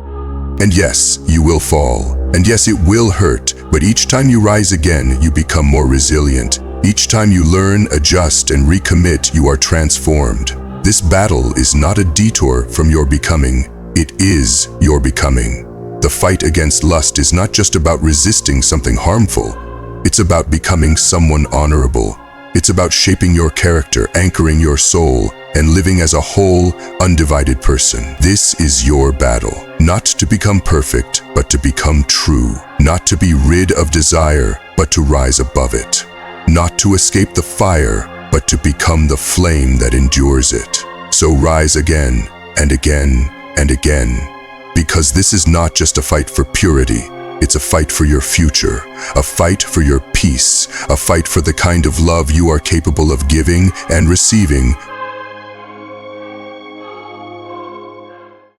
And yes, you will fall. And yes, it will hurt. But each time you rise again, you become more resilient. Each time you learn, adjust, and recommit, you are transformed. This battle is not a detour from your becoming. It is your becoming. The fight against lust is not just about resisting something harmful. It's about becoming someone honorable. It's about shaping your character, anchoring your soul, and living as a whole, undivided person. This is your battle. Not to become perfect, but to become true. Not to be rid of desire, but to rise above it. Not to escape the fire, but to become the flame that endures it. So rise again, and again, and again. Because this is not just a fight for purity, It's a fight for your future, a fight for your peace, a fight for the kind of love you are capable of giving and receiving